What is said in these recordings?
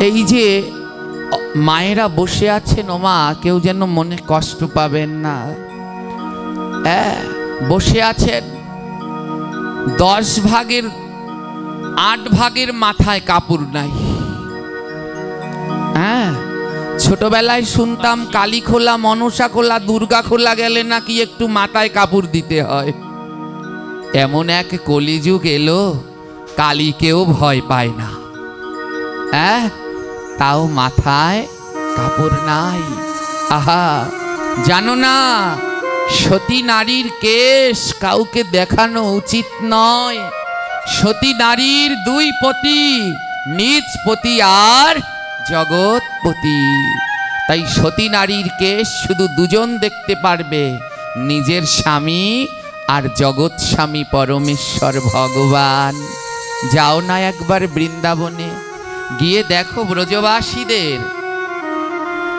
এই যে মায়েরা বসে আছেন ওমা, কেউ যেন মনে কষ্ট পাবেন না। বসে আছেন, 10 ভাগের 8 ভাগের মাথায় কাপড় নাই। ছোটবেলায় শুনতাম কালী খোলা, মনসা খোলা, দুর্গা খোলা গেলে নাকি একটু মাথায় কাপড় দিতে হয়। এমন এক কলিযুগ এলো, কালীকেও ভয় পায় না, তাও মাথায় কাপড় নাই। আহা, জানো না সতী নারীর কেশ কাউকে দেখানো উচিত নয়। সতী নারীর 2 পতি, নিজ পতি আর জগৎপতি। তাই সতী নারীর কেশ শুধু 2 জন দেখতে পারবে, নিজের স্বামী আর জগৎ স্বামী পরমেশ্বর ভগবান। যাও না একবার বৃন্দাবনে, গিয়ে দেখো ব্রজবাসীদের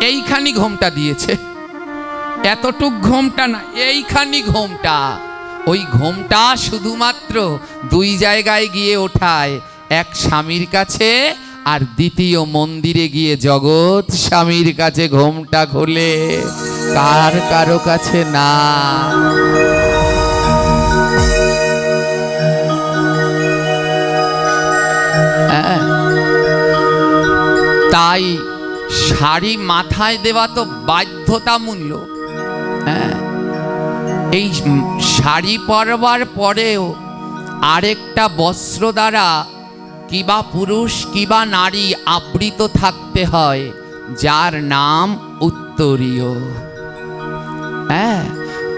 এইখানি ঘোমটা দিয়েছে, এতটুক ঘোমটা না, এইখানি ঘোমটা। ওই ঘোমটা শুধুমাত্র 2 জায়গায় গিয়ে ওঠায়, এক স্বামীর কাছে আর দ্বিতীয় মন্দিরে গিয়ে জগৎ স্বামীর কাছে ঘোমটা খোলে, কারো কাছে না। তাই শাড়ি মাথায় দেওয়া তো বাধ্যতামূলক। এই শাড়ি পরবার পরেও আরেকটা বস্ত্র দ্বারা কিবা পুরুষ কিবা নারী আবৃত থাকতে হয়, যার নাম উত্তরীয়।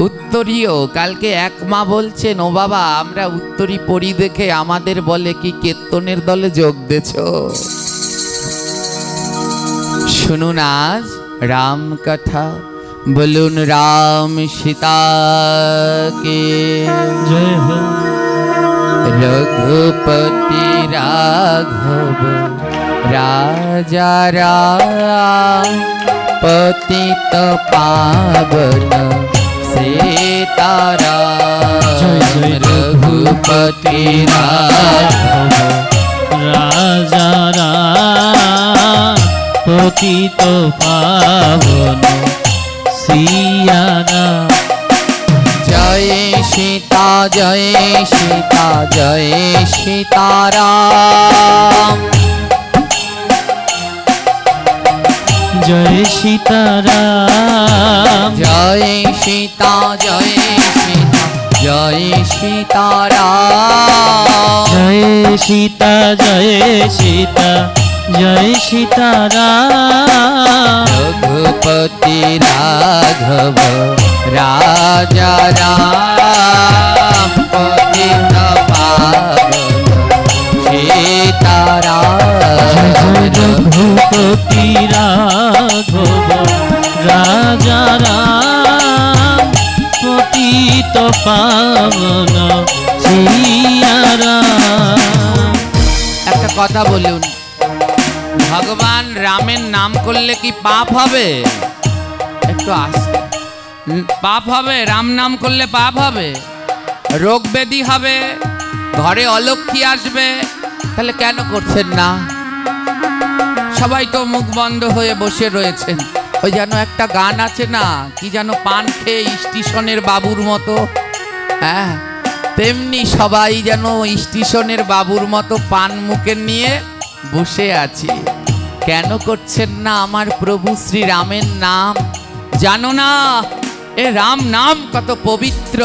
উত্তরীয়। কালকে এক মা বলছেন, ও বাবা আমরা উত্তরী পরি দেখে আমাদের বলে কি কীর্তনের দলে যোগ দিয়েছ। শুনুন আজ রাম কথা, বলুন রাম সীতা কে জয় হো। রঘুপতি রাঘব রাজা রাম, পতিত পাবন সীতারাম। রঘুপতি রাঘব রাজা রাম, পতিত পাবন সিয়া রাম। জয় সীতা জয় সীতা জয় সীতারাম। জয় সীতারাম। জয় সীতা জয় সীতা জয় সীতারাম। জয় সীতা জয় সীতা জয় সীতারাম। রঘুপতি রাঘব রাজা রাম, পতিত পাবন সীতারাম। রঘুপতি রাঘব রাজা রাম, পতিত পাবন সিয়া রাম। একটা কথা বলুন, ভগবান রামের নাম করলে কি পাপ হবে? একটু আসতে, পাপ হবে? রাম নাম করলে পাপ হবে? রোগ ব্যাধি হবে, ঘরে অলক্ষ্মী আসবে, তাহলে কেন করছেন না? সবাই তো মুখ বন্ধ হয়ে বসে রয়েছেন। ওই যেন একটা গান আছে না, কি যেন, পান খেয়ে স্টেশনের বাবুর মতো। তেমনি সবাই যেন স্টেশনের বাবুর মতো পান মুখে নিয়ে বসে আছি। কেন করছেন না আমার প্রভু শ্রী রামের নাম? জানো না এ রাম নাম কত পবিত্র।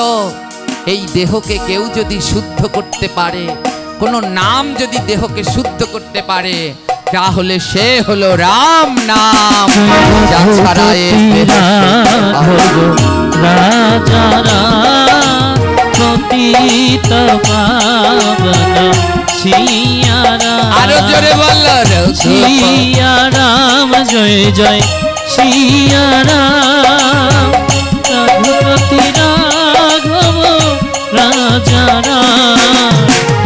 এই দেহকে কেউ যদি শুদ্ধ করতে পারে, কোন নাম যদি দেহকে শুদ্ধ করতে পারে, তাহলে সে হলো রাম নাম। যা ছাড়া এ রাজা রাম, পতিত পাবন সিয়া রাম। আরো জোরে বলল, সিয়া রাম জয় জয় সিয়া রাম। রঘুপতি রাঘব রাজা রাম।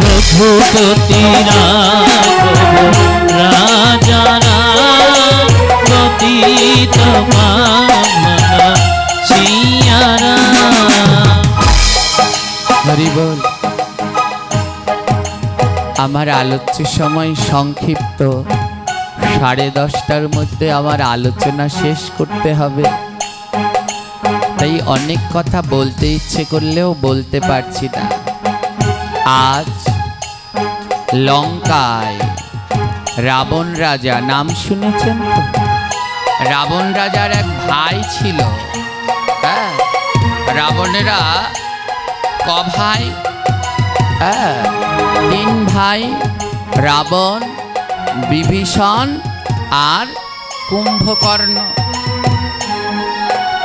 রঘুপতি রাঘব রাজা রাম, পতিত পাবন সিয়া রাম। হরি বল। আমার আলোচ্য সময় সংক্ষিপ্ত, 10:30টার মধ্যে আমার আলোচনা শেষ করতে হবে, তাই অনেক কথা বলতে ইচ্ছে করলেও বলতে পারছি না। আজ লঙ্কায় রাবণ রাজা, নাম শুনেছেন তো? রাবণ রাজার এক ভাই ছিল। হ্যাঁ, রাবণেরা ক ভাই? হ্যাঁ, 3 ভাই, রাবণ, বিভীষণ আর কুম্ভকর্ণ।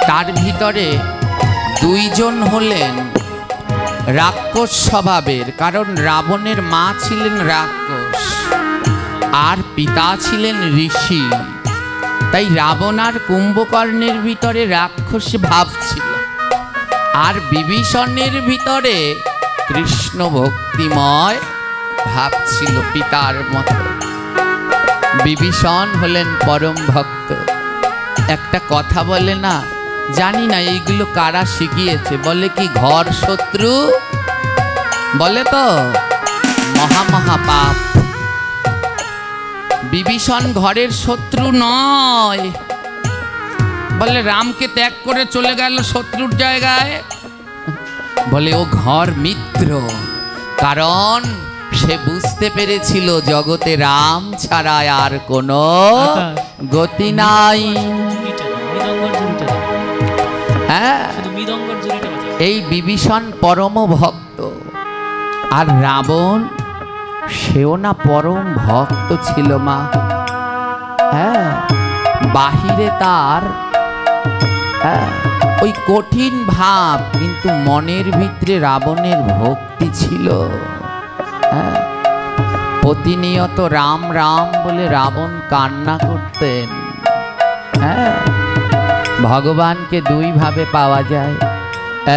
তার ভিতরে 2 জন হলেন রাক্ষস স্বভাবের, কারণ রাবণের মা ছিলেন রাক্ষস আর পিতা ছিলেন ঋষি। তাই রাবণ আর কুম্ভকর্ণের ভিতরে রাক্ষস ভাব ছিল, আর বিভীষণের ভিতরে কৃষ্ণ ভক্তিময় ভাব ছিল পিতার মতো। বিভীষণ হলেন পরম ভক্ত। একটা কথা বলে না, জানি না এইগুলো কারা শিখিয়েছে, বলে কি ঘর শত্রু, বলে তো মহা পাপ। বিভীষণ ঘরের শত্রু নয়, বলে রামকে ত্যাগ করে চলে গেল শত্রুর জায়গায়, বলে ও ঘর মিত্র, কারণ সে বুঝতে পেরেছিল জগতে রাম ছাড়া আর কোনো গতি নাই। হ্যাঁ, এই বিভীষণ পরম ভক্ত, আর রাবণ সেও না পরম ভক্ত ছিল মা। হ্যাঁ, বাহিরে তার ওই কঠিন ভাব, কিন্তু মনের ভিতরে রাবণের ভক্তি ছিল। হ্যাঁ, প্রতিনিয়ত রাম রাম বলে রাবণ কান্না করতেন। হ্যাঁ, ভগবানকে 2 ভাবে পাওয়া যায়,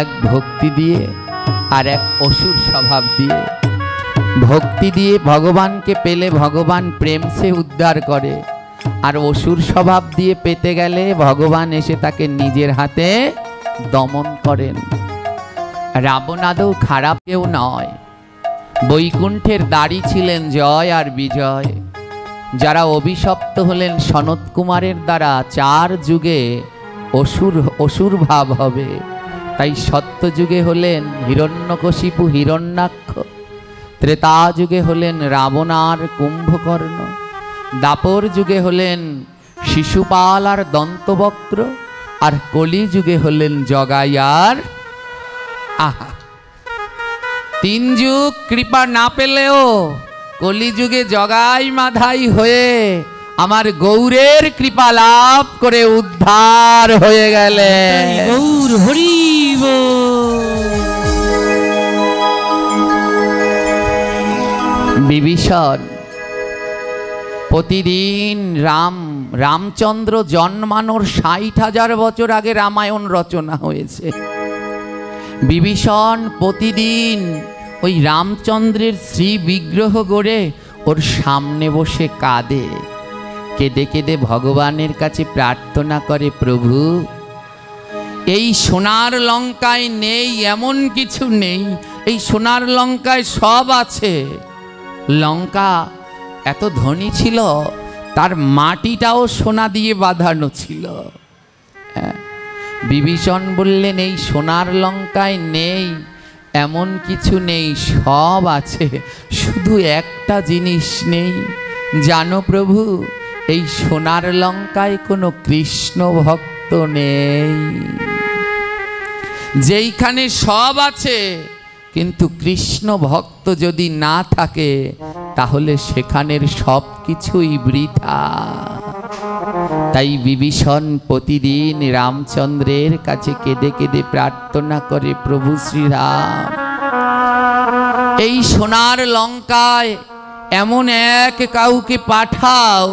এক ভক্তি দিয়ে আর এক অসুর স্বভাব দিয়ে। ভক্তি দিয়ে ভগবানকে পেলে ভগবান প্রেম সে উদ্ধার করে, আর অসুর স্বভাব দিয়ে পেতে গেলে ভগবান এসে তাকে নিজের হাতে দমন করেন। রাবণ আদৌ খারাপ কেউ নয়, বৈকুণ্ঠের দাড়ি ছিলেন জয় আর বিজয়। যারা অভিশপ্ত হলেন সনত কুমারের দ্বারা 4 যুগে অসুর ভাব হবে। তাই সত্য যুগে হলেন হিরণ্যকশিপু হিরণ্যাক্ষ, ত্রেতা যুগে হলেন রাবণ আর কুম্ভকর্ণ, দাপর যুগে হলেন শিশুপাল আর দন্তবক্র, আর কলি যুগে হলেন জগাই আর আহা। 3 যুগ কৃপা না পেলেও কলি যুগে জগাই মাধাই হয়ে আমার গৌরের কৃপা লাভ করে উদ্ধার হয়ে গেলে। গৌর হরিব। বিভীষণ প্রতিদিন রামচন্দ্র জন্মানোর 60,000 বছর আগে রামায়ণ রচনা হয়েছে। বিভীষণ প্রতিদিন ওই রামচন্দ্রের শ্রী বিগ্রহ গড়ে ওর সামনে বসে কাঁদে, কেঁদে কেঁদে ভগবানের কাছে প্রার্থনা করে, প্রভু এই সোনার লঙ্কায় নেই এমন কিছু নেই, এই সোনার লঙ্কায় সব আছে। লঙ্কা এত ধনী ছিল, তার মাটিটাও সোনা দিয়ে বাঁধানো ছিল। বিভীষণ বললেন, এই সোনার লঙ্কায় নেই এমন কিছু নেই, সব আছে, শুধু একটা জিনিস নেই। জানো প্রভু, এই সোনার লঙ্কায় কোনো কৃষ্ণ ভক্ত নেই। যেইখানে সব আছে কিন্তু কৃষ্ণ ভক্ত যদি না থাকে, তাহলে সেখানের সব কিছুই বৃথা। তাই বিভীষণ প্রতিদিন রামচন্দ্রের কাছে কেঁদে কেঁদে প্রার্থনা করে, প্রভু শ্রীরাম এই সোনার লঙ্কায় এমন এক কাউকে পাঠাও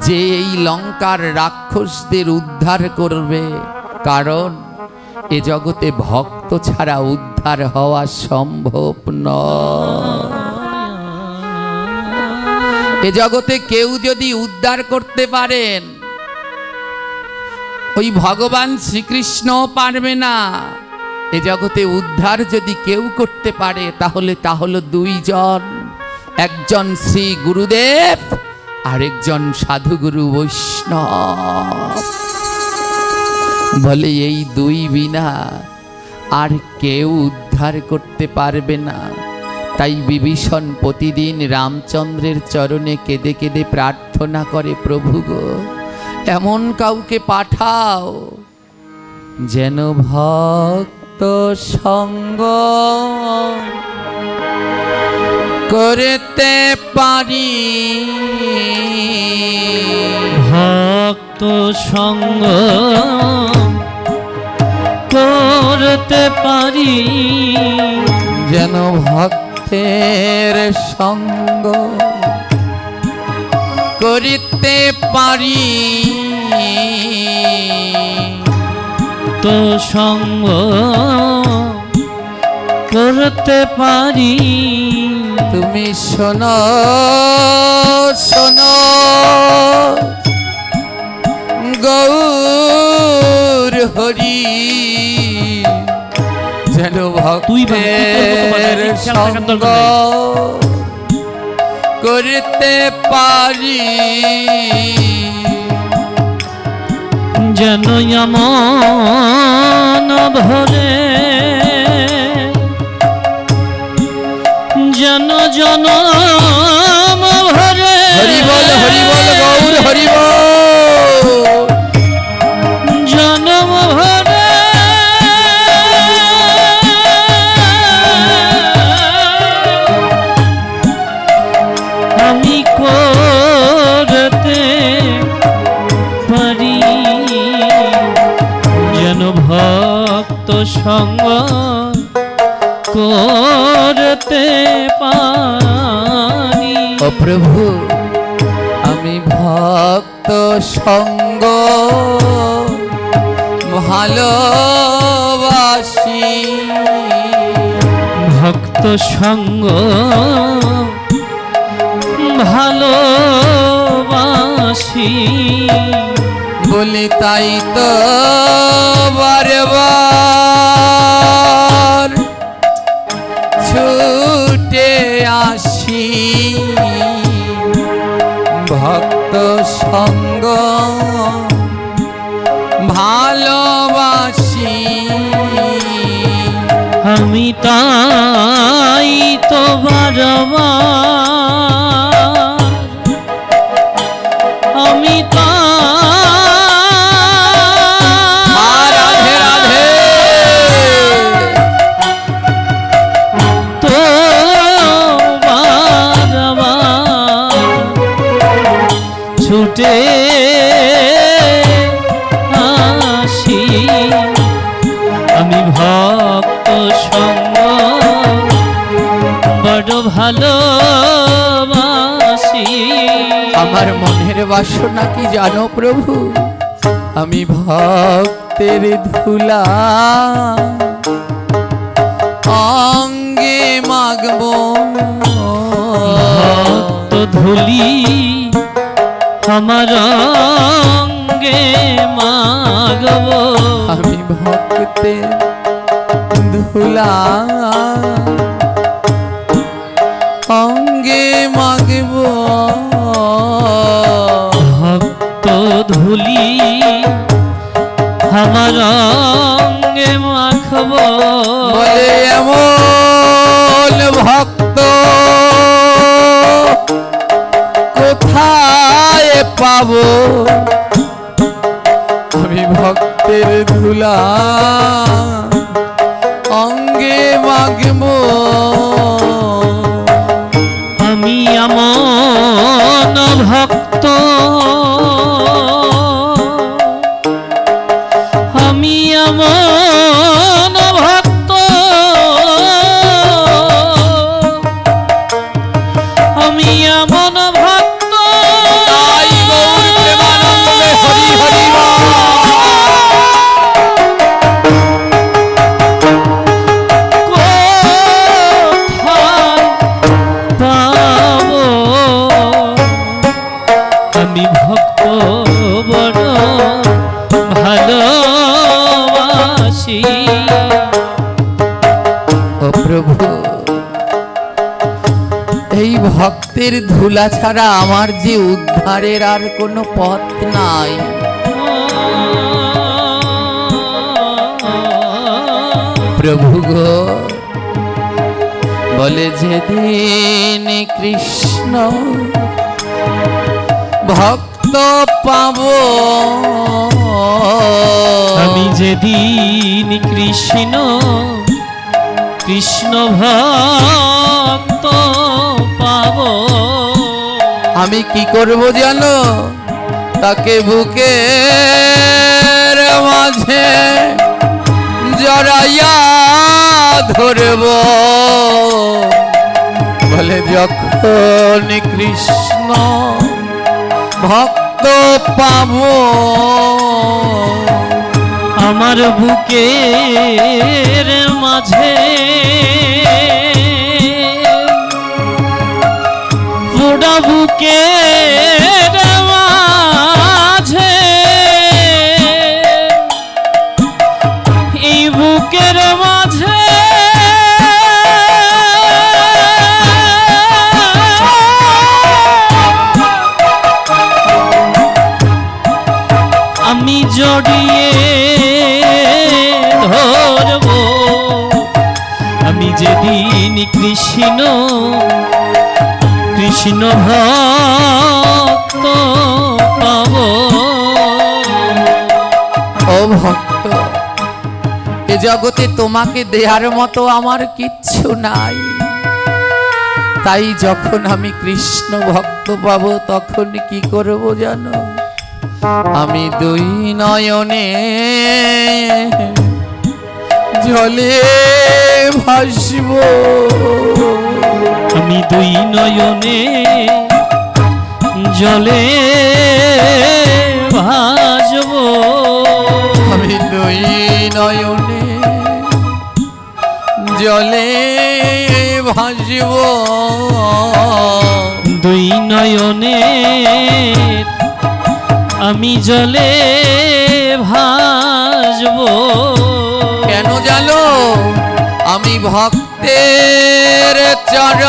যে এই লঙ্কার রাক্ষসদের উদ্ধার করবে, কারণ এ জগতে ভক্ত ছাড়া উদ্ধার হওয়া সম্ভব নয়। এ জগতে কেউ যদি উদ্ধার করতে পারেন, ওই ভগবান শ্রীকৃষ্ণ পারবে না। এ জগতে উদ্ধার যদি কেউ করতে পারে, তাহলে তা হলো 2 জন, একজন শ্রী গুরুদেব আরেকজন সাধুগুরু বৈষ্ণব বলে এই দুই বিনা আর কেউ উদ্ধার করতে পারবে না। তাই বিভীষণ প্রতিদিন রামচন্দ্রের চরণে কেঁদে কেঁদে প্রার্থনা করে, প্রভু গো, এমন কাউকে পাঠাও যেন ভক্ত সঙ্গ করতে পারি, ভক্ত সঙ্গ করতে পারি, যেন ভক্তের সঙ্গ করিতে পারি। তো সঙ্গ করতে পারি। তুমি শোনো শোনো গৌর হরি, যেন ভক্তের সঙ্গ করতে পারি, যেন এমন ভরে যেন জনম ভরে। হরি বল গৌর হরি বল। জনম ভরে আমি করতে পারি, যেন ভক্ত সঙ্গ করতে পারি। ও প্রভু, আমি ভক্ত সঙ্গ ভালোবাসি, ভক্ত সঙ্গ ভালোবাসি, বলি তাই তো বারবার ছুটে আসি, ভক্ত সঙ্গ ভালোবাসি। আমি তাই তো বারবার, আমি রাধে রাধে তো বারবার ছুটে আসি, আমি ভক্ত সঙ্গ বড় ভালোবাসি। আমার মনের বাসনা কি জানো প্রভু, আমি ভক্তের ধুলা অঙ্গে মাগবো, ভক্ত ধুলি আমার অঙ্গে মাগব, আমি ভক্তের ধুলা অঙ্গে মাগবো, ভক্ত ধুলি আমার অঙ্গে মাখব। বলে এমন ভক্ত কোথায় পাবো, আমি ভক্তের ধুলা অঙ্গে মাগবো, আমি এমন ভক্ত, আমি এমন ভক্ত, আমি এমন ভক্ত, তাই গৌর প্রেমানন্দে হরি হরি বল। কোথায় পাবো, আমি ভক্ত বড় ভালোবাসি। ও প্রভু, এই ভক্তের ভক্তের ধুলা ছাড়া আমার যে উদ্ধারের আর কোনো পথ নাই। প্রভু গো, বলে যেদিন কৃষ্ণ ভক্ত পাবো, আমি যেদিন কৃষ্ণ কৃষ্ণ ভক্ত পাব, আমি কি করব জানো? তাকে বুকের মাঝে জড়াইয়া ধরব। বলে যখন কৃষ্ণ ভক্ত পাব, আমার বুকের মাঝে পুরা বুকের মাঝে, এই বুকের মাঝে আমি জড়িয়ে ধরব, আমি যেদিন কৃষ্ণ কৃষ্ণ ভক্ত পাব। ও ভক্ত, এ জগতে তোমাকে দেয়ার মতো আমার কিচ্ছু নাই। তাই যখন আমি কৃষ্ণ ভক্ত পাবো তখন কি করব জানো? আমি দুই নয়নে জলে ভাসব, আমি দুই নয়নে জলে ভাসব, আমি দুই নয়নে জলে ভাসব, দুই নয়নে আমি জলে ভাসব। কেন জানো? আমি ভক্তের চরণ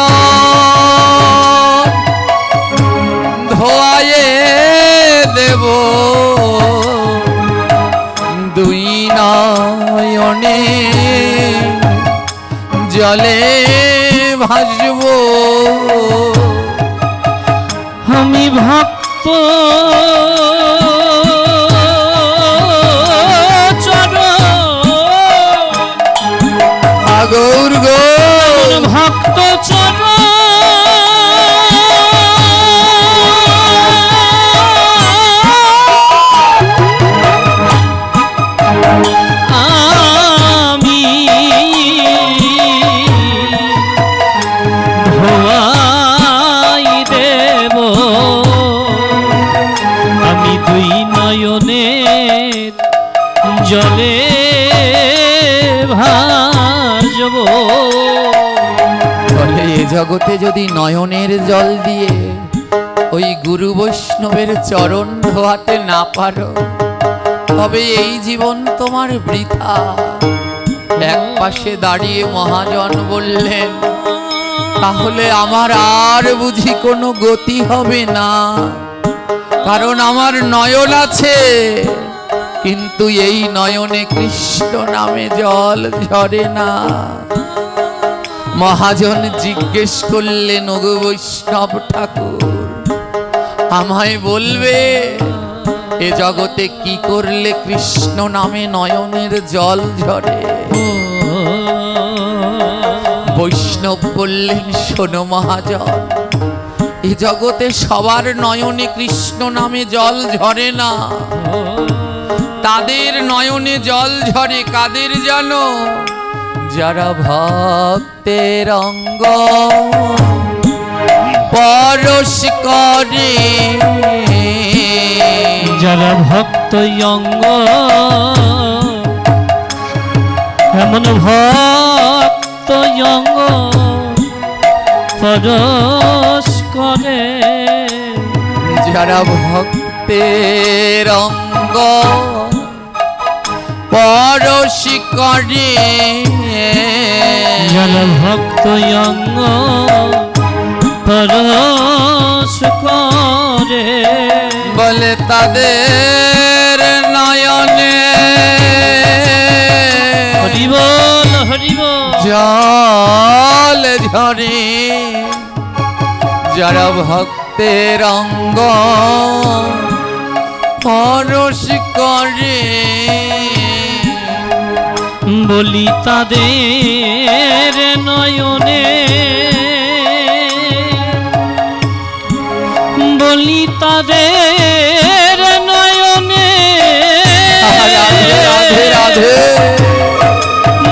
ধোয়ায়ে দেব, দুই নয়নে জলে ভাসব। আমি ভক্ত গৌর গৌর ভক্ত চরণ আমি ধোয়াই দেব, আমি দুই নয়নে জলে ভাসব। বলে এ জগতে যদি নয়নের জল দিয়ে ওই গুরু বৈষ্ণবের চরণ ধোয়াতে না পারো, তবে এই জীবন তোমার বৃথা। এক পাশে দাঁড়িয়ে মহাজন বললেন, তাহলে আমার আর বুঝি কোনো গতি হবে না, কারণ আমার নয়ন আছে, কিন্তু এই নয়নে কৃষ্ণ নামে জল ঝরে না। মহাজন জিজ্ঞেস করলেন, ওগো বৈষ্ণব ঠাকুর, আমায় বলবে এ জগতে কি করলে কৃষ্ণ নামে নয়নের জল ঝরে? বৈষ্ণব বললেন, শোনো মহাজন, এ জগতে সবার নয়নে কৃষ্ণ নামে জল ঝরে না। তাদের নয়নে জল ঝরে কাদের জানো? যারা ভক্তের অঙ্গ পরশ করে, যারা ভক্ত অঙ্গ এমন ভক্ত অঙ্গ পরশ করে, যারা ভক্তের অঙ্গ পরশ করে, যারা ভক্ত অঙ্গ পরশ করে বলে তাদের নয়নে হরিবল হরিবল জল ঝরে যারা ভক্তের অঙ্গ পরশ করে বলি তাদের নয়নে বলি তাদের নয়নে রাধে রাধে রাধে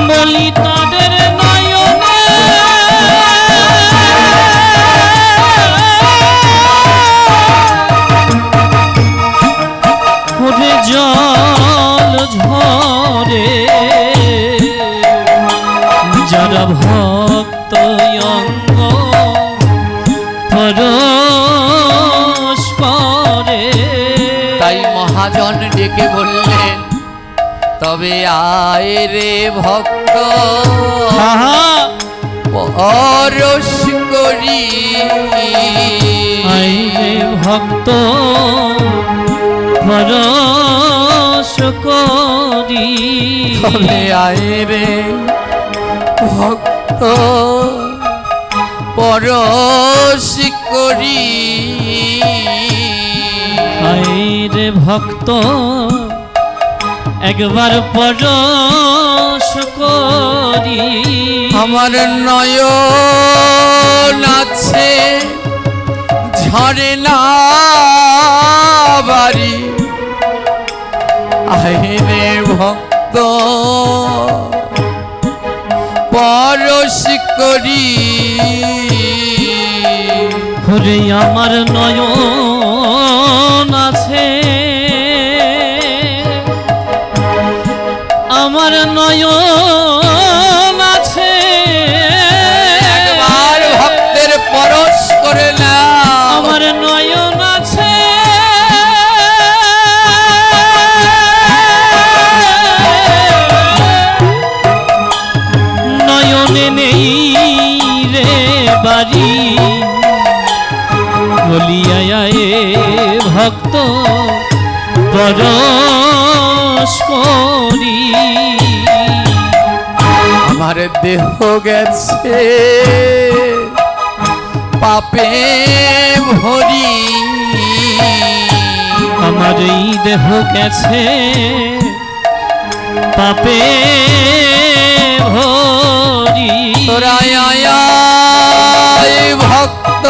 বলি তাদের নয়নে ওরে জল ঝরে যারা ভক্ত অঙ্গ পরশ করে তাই মহাজন ডেকে বললেন তবে আয় রে ভক্ত আহা পরশ করি আইরে ভক্ত পরশ করি তবে আয় রে ভক্ত পরশ করি আইরে ভক্ত একবার পরশ করি আমার নয়ন আছে ঝরে না বাড়ি আইরে ভক্ত পরশ করি ওরে আমার নয়ন আছে আমার নয়ন আছে একবার ভক্তের পরশ করে না আমার নয়ন আছে নয়নে নেই রে বাড়ি বলিয়া ভক্ত পরশ করি আমার দেহ গেছে পাপে ভরি আমার এই দেহ গেছে পাপে ভরি তোরা আয় ভক্ত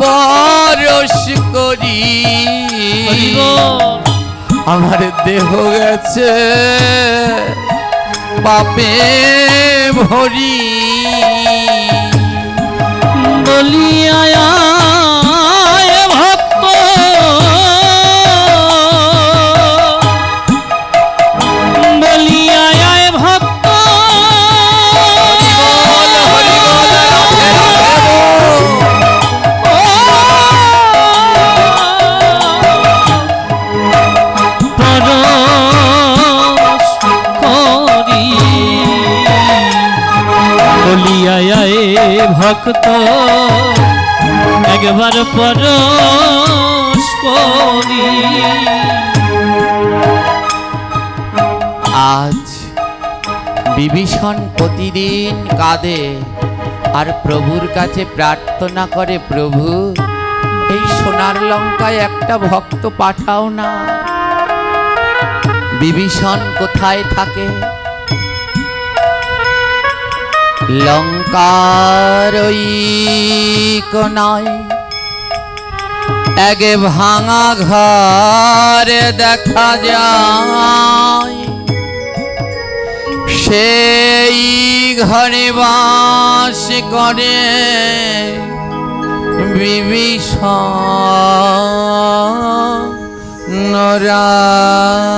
পরশ করি আমার দেহ গেছে পাপে ভরি বলিয়া ভক্ত বলিয়া ভক্ত হরি বল রাধে রাধে পরশ করি বলিয়া ভক্ত একবার পরশ করি আজ বিভীষণ প্রতিদিন কাঁদে আর প্রভুর কাছে প্রার্থনা করে প্রভু এই সোনার লঙ্কায় একটা ভক্ত পাঠাও না বিভীষণ কোথায় থাকে লঙ্কার ওই কোনায় এক ভাঙা ঘর দেখা যায় সেই ঘরে বাস করে বিভীষণ রায়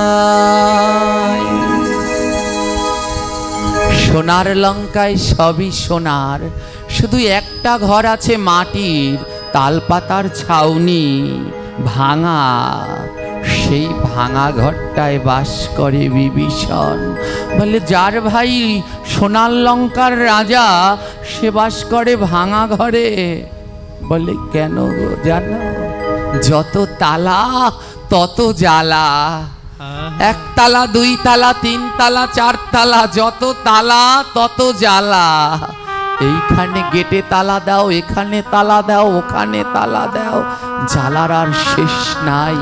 সোনার লঙ্কায় সবই সোনার শুধু একটা ঘর আছে মাটির তালপাতার ছাউনি ভাঙা, সেই ভাঙা ঘরটায় বাস করে বিভীষণ। বলে যার ভাই সোনার লঙ্কার রাজা, সে বাস করে ভাঙা ঘরে। বলে কেন গো জানো? যত তালা তত জ্বালা। একতলা, দুই তালা, তিন তালা, চার তালা, যত তালা তত জ্বালা। এইখানে গেটে তালা দাও, এখানে তালা দাও, ওখানে তালা দাও, জ্বালার আর শেষ নাই।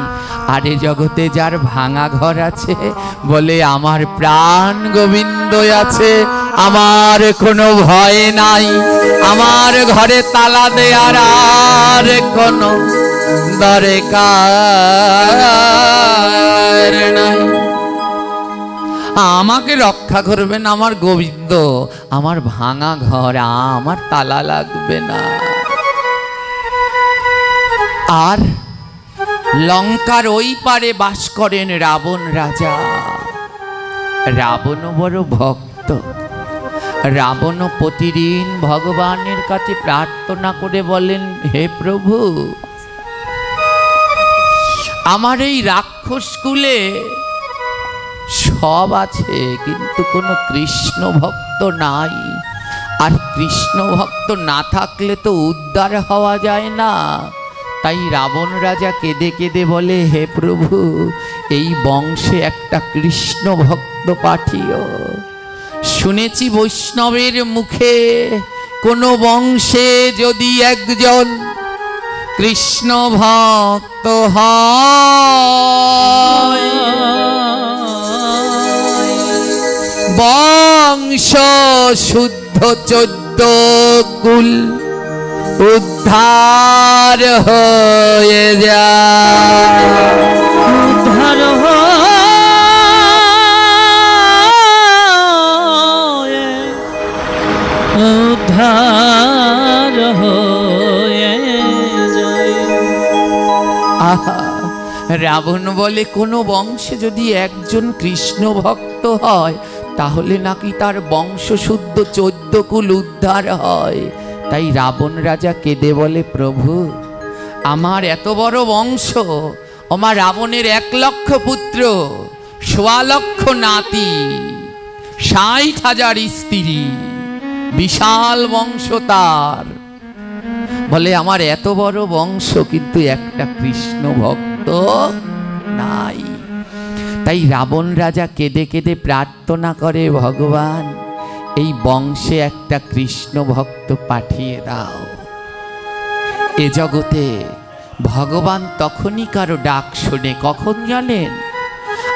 আর এ জগতে যার ভাঙা ঘর আছে, বলে আমার প্রাণ গোবিন্দ আছে, আমার কোনো ভয় নাই, আমার ঘরে তালা দেয়ার আর কোনো দরকার নাই। আমাকে রক্ষা করবেন আমার গোবিন্দ, আমার ভাঙা ঘর, আমার তালা লাগবে না। আর লঙ্কার ওই পারে বাস করেন রাবণ রাজা। রাবণ বড় ভক্ত। রাবণ প্রতিদিন ভগবানের কাছে প্রার্থনা করে বলেন, হে প্রভু, আমার এই রাক্ষস কুলে সব আছে, কিন্তু কোনো কৃষ্ণ ভক্ত নাই। আর কৃষ্ণ ভক্ত না থাকলে তো উদ্ধার হওয়া যায় না। তাই রাবণ রাজা কেঁদে কেঁদে বলে, হে প্রভু, এই বংশে একটা কৃষ্ণ ভক্ত পাঠিও। শুনেছি বৈষ্ণবের মুখে, কোনো বংশে যদি একজন কৃষ্ণ ভক্ত হয়, বংশ শুদ্ধ 14 কুল উদ্ধার হয়ে যায়। উদ্ধার হয়ে যায়। আহা, রাবণ বলে কোনো বংশে যদি একজন কৃষ্ণ ভক্ত হয়, তাহলে নাকি তার বংশ শুদ্ধ 14 কুল উদ্ধার হয়। তাই রাবণ রাজা কেঁদে বলে, প্রভু, আমার এত বড় বংশ, আমার রাবণের 1 লক্ষ পুত্র, 1.25 লক্ষ নাতি, 60,000 স্ত্রী, বিশাল বংশ তার। বলে আমার এত বড় বংশ, কিন্তু একটা কৃষ্ণ ভক্ত নাই। তাই রাবণ রাজা কেঁদে কেঁদে প্রার্থনা করে, ভগবান, এই বংশে একটা কৃষ্ণ ভক্ত পাঠিয়ে দাও। এ জগতে ভগবান তখনই কারো ডাক শোনে, কখন জানেন?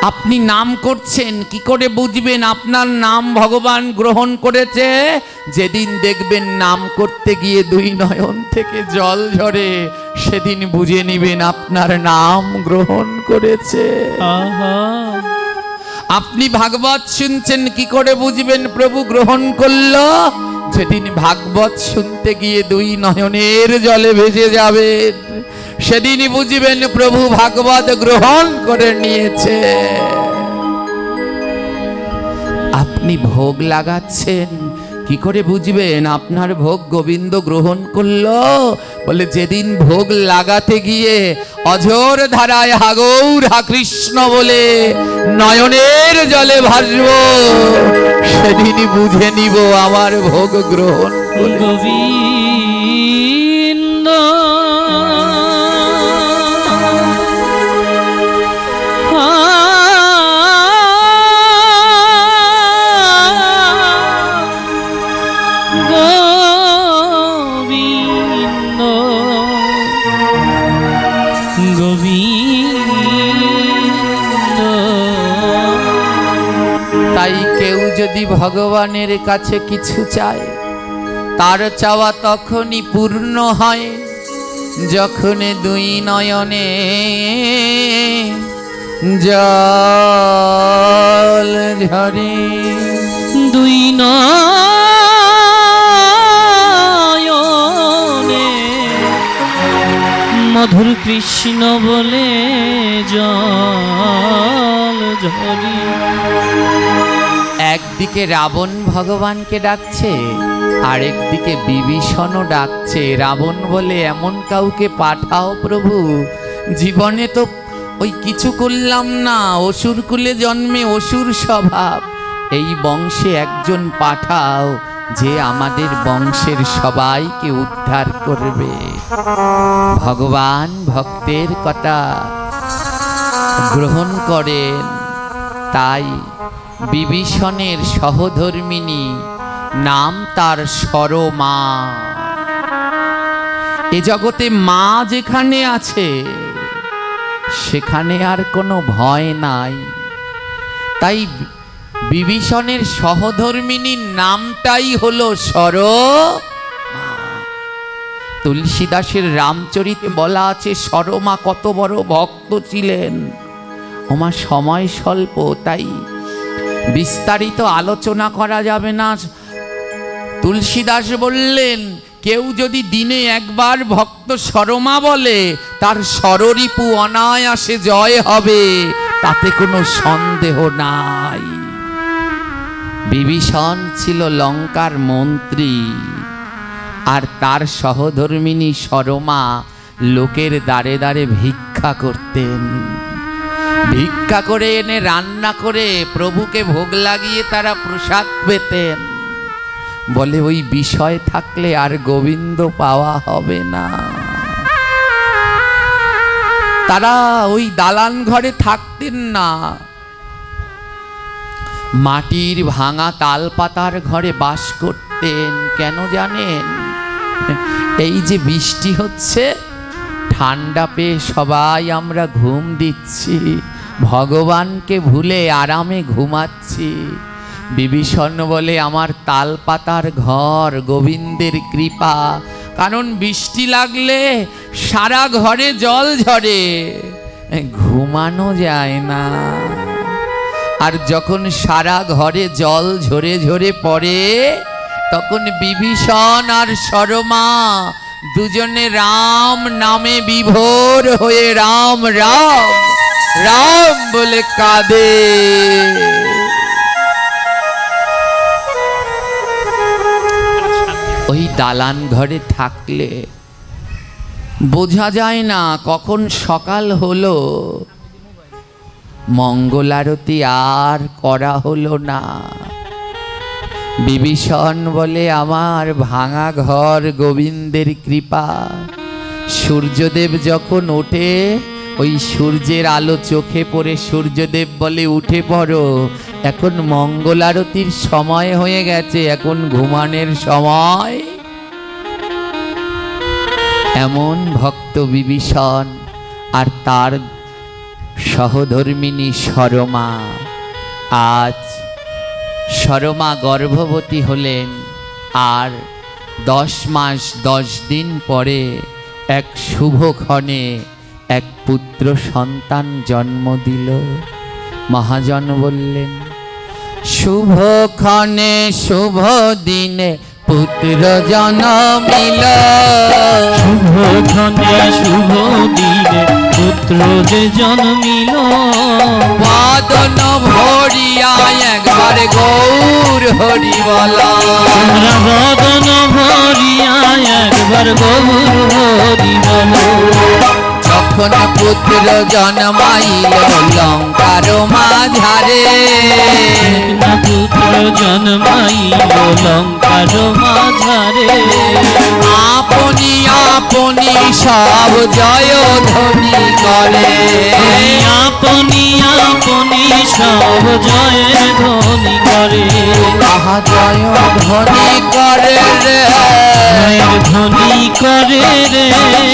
আপনি নাম করছেন, কি করে বুঝবেন আপনার নাম ভগবান গ্রহণ করেছে? যেদিন দেখবেন নাম করতে গিয়ে 2 নয়ন থেকে জল ঝরে, সেদিন বুঝে নিবেন আপনার নাম গ্রহণ করেছে। আপনি ভাগবত শুনছেন, কি করে বুঝবেন প্রভু গ্রহণ করলো? যেদিন ভাগবত শুনতে গিয়ে 2 নয়নের জলে ভেসে যাবেন, সেদিনই বুঝবেন প্রভু ভাগবত গ্রহণ করে নিয়েছে। আপনি ভোগ লাগাচ্ছেন, কি করে বুঝবেন আপনার ভোগ গোবিন্দ গ্রহণ করলো? বলে যেদিন ভোগ লাগাতে গিয়ে অঝোর ধারায় হাগৌর হা কৃষ্ণ বলে নয়নের জলে ভাসব, সেদিনই বুঝে নিব আমার ভোগ গ্রহণ করে। গোবিন্দ তাই কেউ যদি ভগবানের কাছে কিছু চায়, তার চাওয়া তখনই পূর্ণ হয়, যখন 2 নয়নে জল ঝরে। 2 নয়নে মধুর কৃষ্ণ বলে জল ঝরি। একদিকে রাবণ ভগবানকে ডাকছে, আরেকদিকে বিভীষণও ডাকছে। রাবণ বলে, এমন কাউকে পাঠাও প্রভু, জীবনে তো ওই কিছু করলাম না, অসুর কুলে জন্মে অসুর স্বভাব, এই বংশে একজন পাঠাও যে আমাদের বংশের সবাইকে উদ্ধার করবে। ভগবান ভক্তের কথা গ্রহণ করেন, তাই বিভীষণের সহধর্মিণী নাম তার সরমা। এ জগতে মা যেখানে আছে সেখানে আর কোনো ভয় নাই। তাই বিভীষণের সহধর্মিণীর নামটাই হলো সরমা। তুলসীদাসের রামচরিতে বলা আছে সরমা কত বড় ভক্ত ছিলেন। ওমা সময় স্বল্প, তাই বিস্তারিত আলোচনা করা যাবে না। তুলসীদাস বললেন কেউ যদি দিনে একবার ভক্ত সরমা বলে তার ষড়রিপু অনায়াসে জয় হবে, তাতে কোনো সন্দেহ নাই। বিভীষণ ছিল লঙ্কার মন্ত্রী, আর তার সহধর্মিণী সরমা লোকের দ্বারে দ্বারে ভিক্ষা করতেন। ভিক্ষা করে এনে রান্না করে প্রভুকে ভোগ লাগিয়ে তারা প্রসাদ পেতেন। বলে ওই বিষয় থাকলে আর গোবিন্দ পাওয়া হবে না। তারা ওই দালান ঘরে থাকতেন না, মাটির ভাঙা তাল পাতার ঘরে বাস করতেন। কেন জানেন? এই যে বৃষ্টি হচ্ছে, ঠান্ডা পেয়ে সবাই আমরা ঘুম দিচ্ছি, ভগবানকে ভুলে আরামে ঘুমাচ্ছি। বিভীষণ বলে আমার তাল পাতার ঘর গোবিন্দের কৃপা, কারণ বৃষ্টি লাগলে সারা ঘরে জল ঝরে, ঘুমানো যায় না। আর যখন সারা ঘরে জল ঝরে ঝরে পড়ে, তখন বিভীষণ আর সরমা দুজনে রাম নামে বিভোর হয়ে রাম রাম রাম বলে কাঁদে। ওই দালান ঘরে থাকলে বোঝা যায় না কখন সকাল হলো, মঙ্গলারতি আর করা হলো না। বিভীষণ বলে আমার ভাঙা ঘর গোবিন্দের কৃপা। সূর্যদেব যখন ওঠে, ওই সূর্যের আলো চোখে পড়ে সূর্যদেব বলে উঠে পড়ো, এখন মঙ্গলারতির সময় হয়ে গেছে, এখন ঘুমানোর সময়। এমন ভক্ত বিভীষণ আর তার সহধর্মিণী সরমা। আজ সরমা গর্ভবতী হলেন, আর 10 মাস 10 দিন পরে এক শুভক্ষণে এক পুত্র সন্তান জন্ম দিল। মহাজন বললেন শুভক্ষণে শুভ দিনে পুত্র জন্মিল, শুভক্ষণে শুভ দিনে পুত্র যে জন্মিল। বাদন ভরিয়া একবার গৌর হরি বলা, বদন ভরিয়া একবার গৌর হরি বল। যখন পুত্র জন্মাইল লঙ্কার মাঝারে, পুত্র জন্মাইল লঙ্কার মাঝারে। আপনি আপনি সব জয় ধ্বনি করে, আপনি আপনি সব জয় ধ্বনি করে। আহা জয় ধ্বনি করে রে, ধ্বনি করে রে।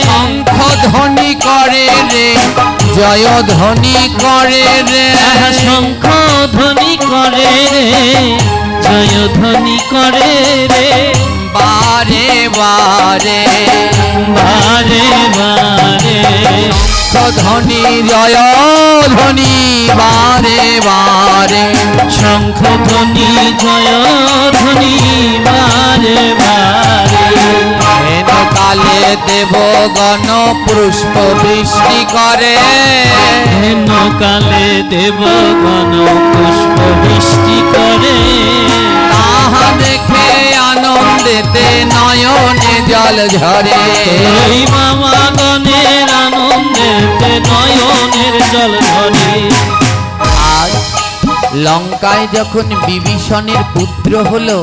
শঙ্খ ধ্বনি করে রে, জয় ধ্বনি করে রে। শঙ্খ ধ্বনি করে রে, জয় ধ্বনি করে রে। বারে বারে বারে বারে ধ্বনি জয় ধ্বনি বারে বারে। শঙ্খ ধ্বনি জয় ধ্বনি বারে বারে। হেন কালে দেব গণ পুষ্প বৃষ্টি করে, হেন কালে দেব গণ পুষ্প বৃষ্টি করে। তাহা দেখে আনন্দেতে নয়নে জল ঝরে, ওই মামা গণের আনন্দেতে লঙ্কায় যখন বিভীষণের পুত্র হলো,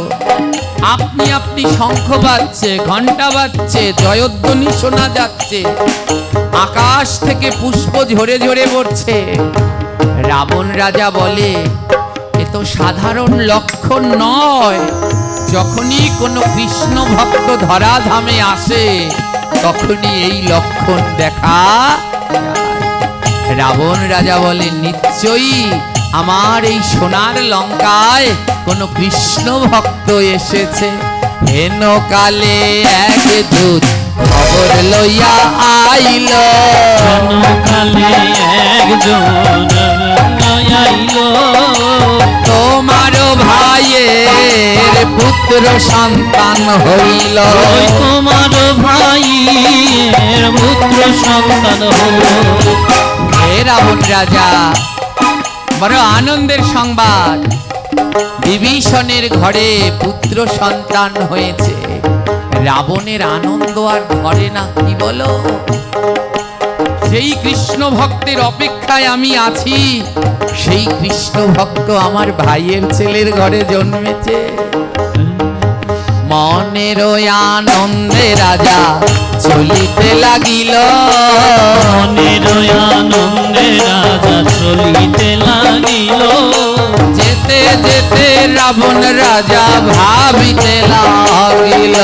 আপনি আপনি শঙ্খ বাজছে, ঘন্টা বাজছে, জয়ধ্বনি শোনা যাচ্ছে, আকাশ থেকে পুষ্প ঝরে ঝরে পড়ছে। রাবণ রাজা বলে, এ তো সাধারণ লক্ষণ নয়। যখনই কোনো কৃষ্ণ ভক্ত ধরাধামে আসে তখনই এই লক্ষণ দেখা যায়। রাবণ রাজা বলে, নিশ্চয়ই আমার এই সোনার লঙ্কায় কোনো কৃষ্ণ ভক্ত এসেছে। হেন কালে এক দূত খবর লইয়া আইল, কালে একজন আইল, তোমার ভাইয়ের পুত্র সন্তান হইল। তোমার ভাইয়ের পুত্র সন্তান হইল। হে রাবণ রাজা, বড় আনন্দের সংবাদ, বিভীষণের ঘরে পুত্র সন্তান হয়েছে। রাবণের আনন্দ আর ধরে না, কি বলো? সেই কৃষ্ণ ভক্তের অপেক্ষায় আমি আছি, সেই কৃষ্ণ ভক্ত আমার ভাইয়ের ছেলের ঘরে জন্মেছে। মনের আনন্দে রাজা চলিতে লাগিল, মনের আনন্দে রাজা চলিতে লাগিল। যেতে যেতে রাবণ রাজা ভাবিতে লাগিল,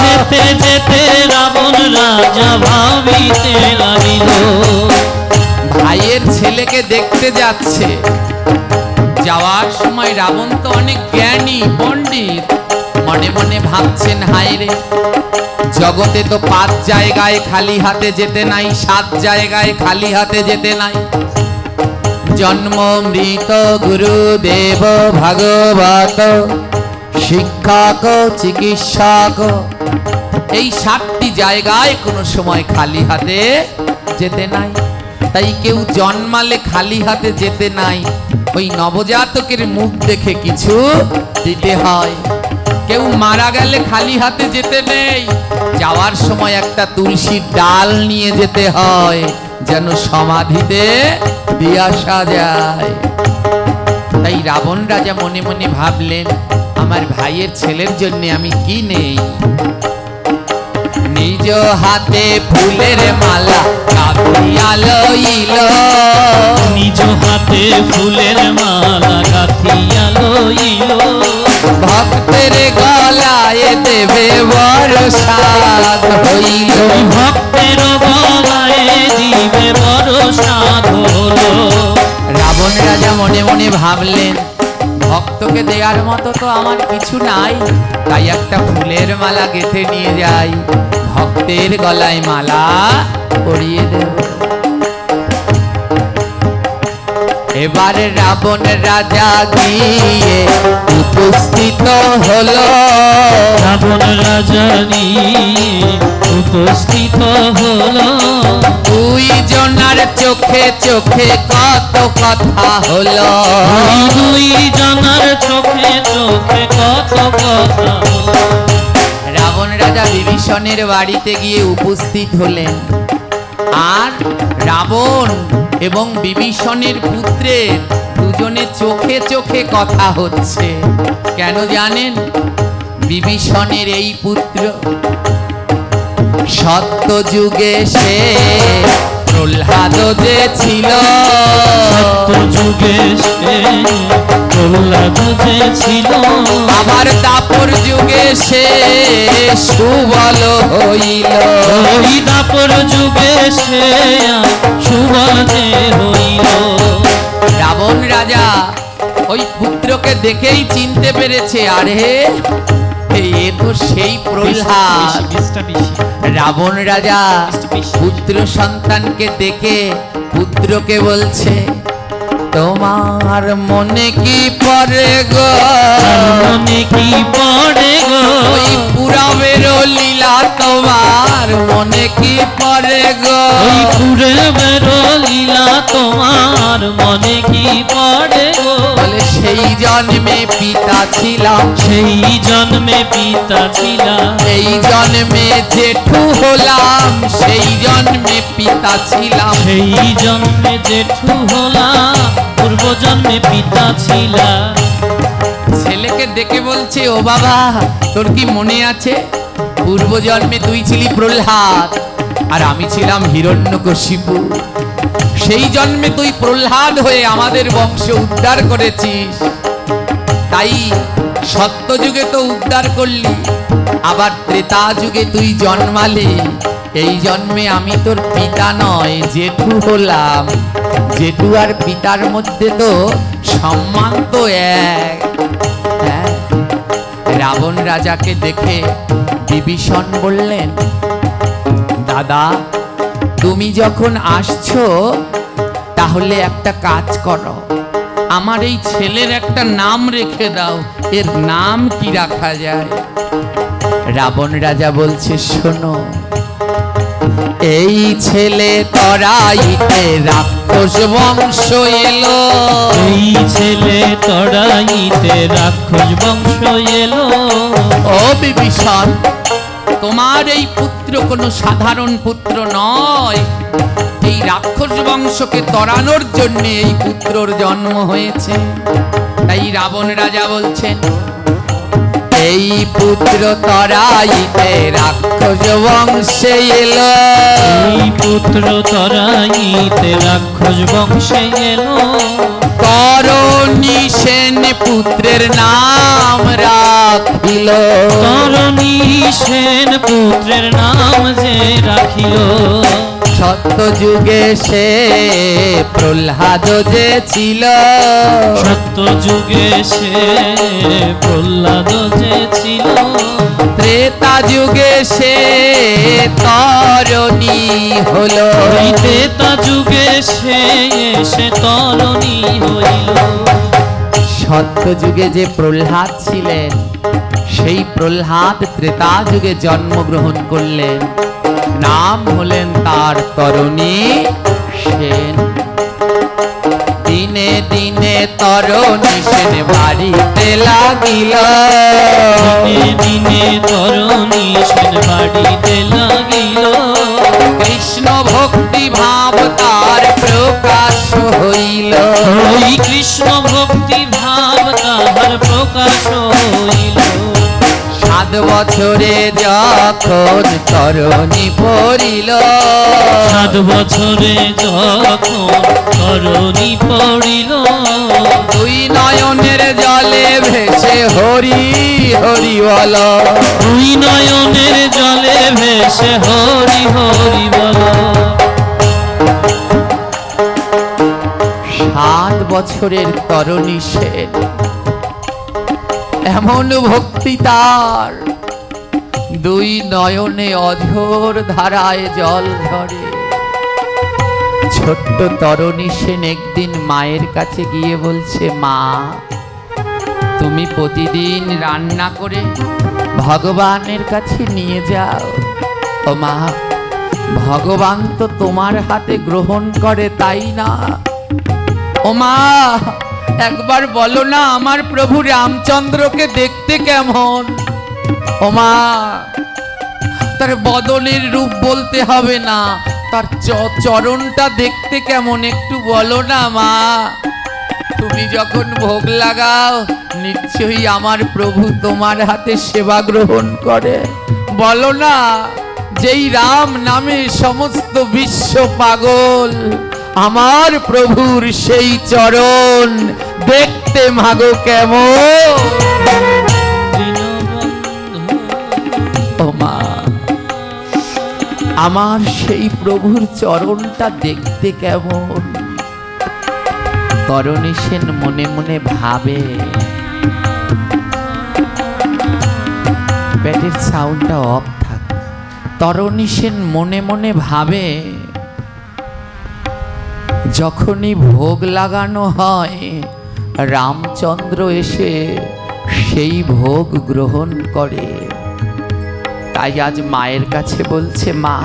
যেতে যেতে রাবণ রাজা ভাবিতে লাগিল। ভাইয়ের ছেলেকে দেখতে যাচ্ছে। যাওয়ার সময় রাবণ তো অনেক জ্ঞানী পণ্ডিত, মনে মনে ভাবছেন, হায় রে, জগতে তো 5 জায়গায় খালি হাতে যেতে নাই, 7 জায়গায় খালি হাতে যেতে নাই। জন্ম, মৃত, গুরুদেব, ভাগবত, শিক্ষক, চিকিৎসক, এই 7টি জায়গায় কোনো সময় খালি হাতে যেতে নাই। তাই কেউ জন্মালে খালি হাতে যেতে নাই, ওই নবজাতকের মুখ দেখে কিছু দিতে হয়। কেউ মারা গেলে খালি হাতে যেতে নেই, যাওয়ার সময় একটা তুলসীর ডাল নিয়ে যেতে হয়, যেন সমাধিতে দিয়ে আসা যায়। তাই রাবণ রাজা মনে মনে ভাবলেন, আমার ভাইয়ের ছেলের জন্য আমি কি নেই। নিজ হাতে ফুলের মালা গাঁথিয়া লইল, নিজ হাতে ফুলের মালা গাঁথিয়া লইল। ভক্তের গলায় দেবে বড় সাধ হইল, ভক্তের গলায় দিবে বড় সাধ হলো। রাবণ রাজা মনে মনে ভাবলেন, ভক্তকে দেওয়ার মতো তো আমার কিছু নাই, তাই একটা ফুলের মালা গেঁথে নিয়ে যাই, ভক্তের গলায় মালা পরিয়ে দেব। এবারে রাবণ রাজা গিয়ে উপস্থিত হলো, রাবণ রাজা নিয়ে উপস্থিত হলো। 2 জনার চোখে চোখে কত কথা হলো, 2 জনার চোখে চোখে কত কথা হলো। রাবণ রাজা বিভীষণের বাড়িতে গিয়ে উপস্থিত হলেন, আর রাবণ এবং বিভীষণের পুত্রের দুজনে চোখে চোখে কথা হচ্ছে। কেন জানেন? বিভীষণের এই পুত্র সত্য যুগে সে প্রহ্লাদ যে ছিল, সত্য যুগে সে প্রহ্লাদ যে ছিল। আবার দাপর যুগে সে সুবল হইল, ওই দাপর যুগে সে সুবল যে হইল। রাবণ রাজা ওই পুত্রকে দেখেই চিনতে পেরেছে, আরে এ তো সেই প্রহ্লাদ। রাবণ রাজা পুত্র সন্তানকে দেখে পুত্রকে বলছে, তোমার মনে কি পড়ে গো, মনে কি পড়ে গো, ওই পুরাবের লীলা তোমার মনে কি পড়ে গো, ওই পুরাবের লীলা তোমার মনে কি পড়ে গো। বলে সেই জন্মে পিতা ছিলাম, সেই জন্মে পিতা ছিলাম, এই জন্মে জেঠু হলাম, সেই জন্মে পিতা ছিলাম। সেই জন্মে জেঠু হলাম, পূর্ব জন্মে পিতা ছিলা। ছেলেকে ডেকে বলছে, ও বাবা তোর কি মনে আছে পূর্ব জন্মে তুই ছিলি প্রহ্লাদ আর আমি ছিলাম হিরণ্যকশিপু। সেই জন্মে তুই প্রহ্লাদ হয়ে আমাদের বংশ উদ্ধার করেছিস, তাই সত্যযুগে তো উদ্ধার করলি, আবার ত্রেতা যুগে তুই জন্মালি। এই জন্মে আমি তোর পিতা নয় জেঠু হলাম। জেঠু আর পিতার মধ্যে তো সম্মান তো এক। হ্যাঁ, রাবণ রাজাকে দেখে বিভীষণ বললেন, দাদা তুমি যখন আসছো তাহলে একটা কাজ করো, আমার এই ছেলের একটা নাম রেখে দাও। এর নাম কি রাখা যায়? রাবণ রাজা বলছে, শোনো, এই ছেলে তরাইতে রাক্ষস বংশ এলো। এই ছেলে তরাইতে রাক্ষস বংশ এলো। ও বিভীষণ, তোমার এই পুত্র কোনো সাধারণ পুত্র নয়, এই রাক্ষস বংশকে তরানোর জন্য এই পুত্রর জন্ম হয়েছে। তাই রাবণ রাজা বলছেন, এই পুত্র তরাইতে রাক্ষস বংশে এলো। এই পুত্র তরাইতে রাক্ষস বংশে এলো। তরণী সেন পুত্রের নাম রাখিল। তরণী সেন পুত্রের নাম যে রাখিল। সত্য যুগে সে প্রহ্লাদ যে ছিল। সত্য যুগে সে প্রহ্লাদ যে ছিল। ত্রেতা যুগে সে তরণী হলো। ত্রেতা যুগে সে তরণী হইল। সত্য যুগে যে প্রহ্লাদ ছিলেন সেই প্রহ্লাদ ত্রেতা যুগে জন্মগ্রহণ করলেন, নাম হলেন তার তরণী সেন। দিনে দিনে তরণী সেন বাড়িতে লাগিল। দিনে দিনে তরণী সেন বাড়িতে লাগিল। কৃষ্ণ ভক্তি ভাব তার প্রকাশ হইল। ওই কৃষ্ণ ভক্তি ভাব তাহার প্রকাশ হইল। 7 বছরে যখন তরণী পড়িল। 7 বছরে যখন তরণী পড়িল। 2 নয়নের জলে ভেসে হরি হরি বল। 2 নয়নের জলে ভেসে হরি হরি বল। 7 বছরের তরণী সেন, এমন ভক্তি তার 2 নয়নে অঝোর ধারায় জল ঝরে। ছোট্ট তরণী সেন একদিন মায়ের কাছে গিয়ে বলছে, মা তুমি প্রতিদিন রান্না করে ভগবানের কাছে নিয়ে যাও। ও মা, ভগবান তো তোমার হাতে গ্রহণ করে, তাই না? ও মা, একবার বলো না আমার প্রভু রামচন্দ্রকে দেখতে কেমন? ও মা, তার বদনের রূপ বলতে হবে না, তার চরণটা দেখতে কেমন একটু বলো না মা। তুমি যখন ভোগ লাগাও নিশ্চয়ই আমার প্রভু তোমার হাতে সেবা গ্রহণ করে। বলো না, যেই রাম নামে সমস্ত বিশ্ব পাগল, আমার প্রভুর সেই চরণ দেখতে মাগো কেমন। ও মা, আমার সেই প্রভুর চরণটা দেখতে কেমন। তরণী সেন মনে মনে ভাবে, ব্যাটের সাউন্ডটা অফ থাক। তরণী সেন মনে মনে ভাবে, যখনই ভোগ লাগানো হয় রামচন্দ্র এসে সেই ভোগ গ্রহণ করে। তাই আজ মায়ের কাছে বলছে, মা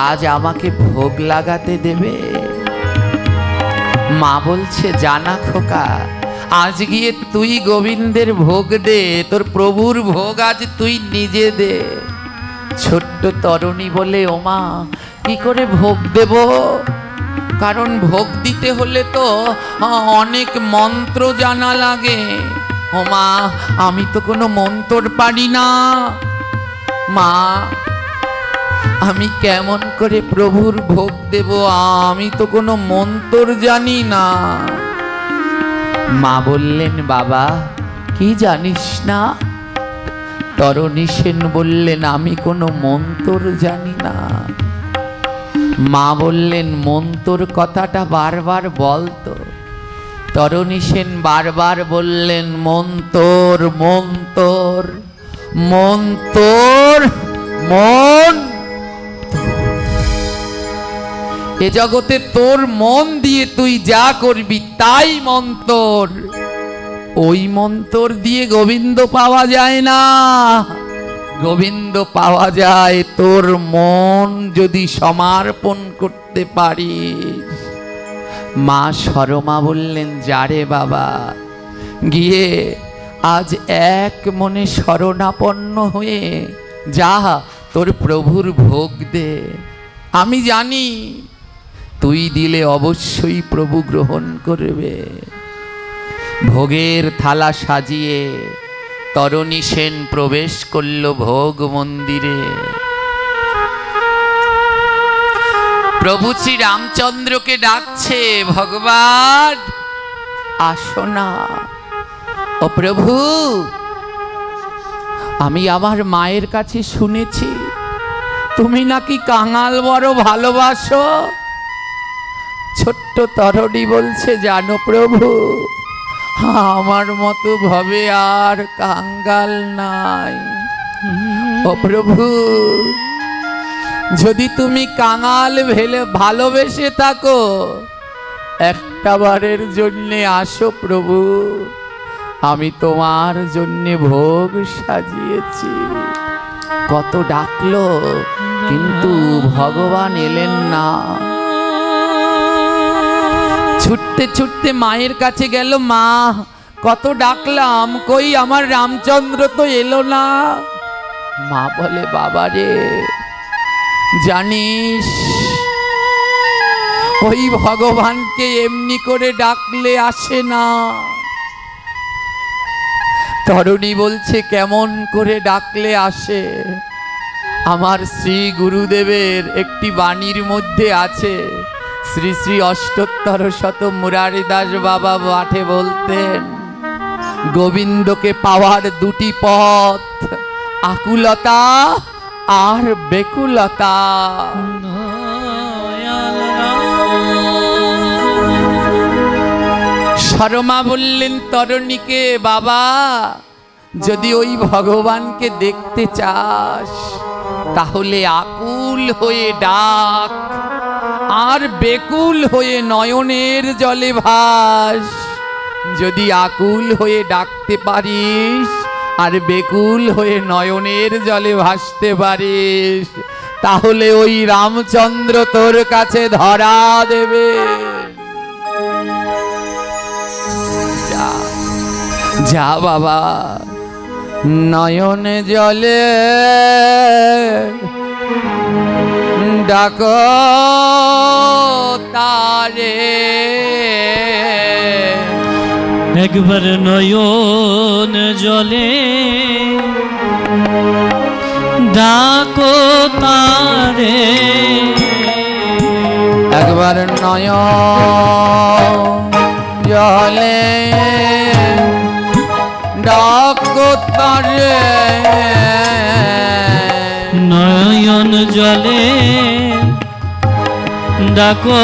আজ আমাকে ভোগ লাগাতে দেবে? মা বলছে, জানা খোকা, আজ গিয়ে তুই গোবিন্দের ভোগ দে, তোর প্রভুর ভোগ আজ তুই নিজে দে। ছোট্ট তরণী বলে, ও মা কি করে ভোগ দেব? কারণ ভোগ দিতে হলে তো অনেক মন্ত্র জানা লাগে। ও মা, আমি তো কোনো মন্ত্র পারি না। মা, আমি কেমন করে প্রভুর ভোগ দেব? আমি তো কোনো মন্ত্র জানি না। মা বললেন, বাবা কি জানিস না? তরণী সেন বললেন, আমি কোনো মন্ত্র জানি না। মা বললেন, মন্ত্র কথাটা বারবার বলতো। তরণী সেন বারবার বললেন, মন্তর মন্তর মন্তর মন। এ জগতে তোর মন দিয়ে তুই যা করবি তাই মন্তর। ওই মন্তর দিয়ে গোবিন্দ পাওয়া যায় না। গোবিন্দ পাওয়া যায় তোর মন যদি সমর্পণ করতে পারিস। মা সরমা বললেন, যারে বাবা, গিয়ে আজ এক মনে শরণাপন্ন হয়ে যা তোর প্রভুর ভোগ দে। আমি জানি তুই দিলে অবশ্যই প্রভু গ্রহণ করবে। ভোগের থালা সাজিয়ে তরণী সেন প্রবেশ করল ভোগ মন্দিরে। প্রভু শ্রী রামচন্দ্রকে ডাকছে, ভগবান আসো না। ও প্রভু, আমি আমার মায়ের কাছে শুনেছি তুমি নাকি কাঙাল বড় ভালোবাসো। ছোট্ট তরণী বলছে, জানো প্রভু, আমার মতো ভাবে আর কাঙ্গাল নাই। ও প্রভু, যদি তুমি কাঙাল ভেলে ভালোবেসে থাকো, একটা বারের জন্যে আসো প্রভু, আমি তোমার জন্যে ভোগ সাজিয়েছি। কত ডাকলো কিন্তু ভগবান এলেন না। ছুটতে ছুটতে মায়ের কাছে গেল, মা কত ডাকলাম, কই আমার রামচন্দ্র তো এলো না। মা বলে, বাবা রে, জানিস ওই ভগবানকে এমনি করে ডাকলে আসে না। তরুণী বলছে, কেমন করে ডাকলে আসে? আমার শ্রী গুরুদেবের একটি বাণীর মধ্যে আছে। শ্রী শ্রী অষ্টোত্তর শত মুরারি দাস বাবা পাঠে বলতেন, গোবিন্দকে পাওয়ার দুটি পথ, আকুলতা আর বেকুলতা। শর্মা বললেন তরণীকে, বাবা যদি ওই ভগবানকে দেখতে চাস তাহলে আকুল হয়ে ডাক, আর বেকুল হয়ে নয়নের জলে ভাস। যদি আকুল হয়ে ডাকতে পারিস আর বেকুল হয়ে নয়নের জলে ভাসতে পারিস, তাহলে ওই রামচন্দ্র তোর কাছে ধরা দেবে। যা যা বাবা, নয়নে জলে ডাক তারে, একবার নয়ন জলে ডাকো তারে, একবার নয়ন জলে ডাকো তারে, নয়ন জলে ডাকো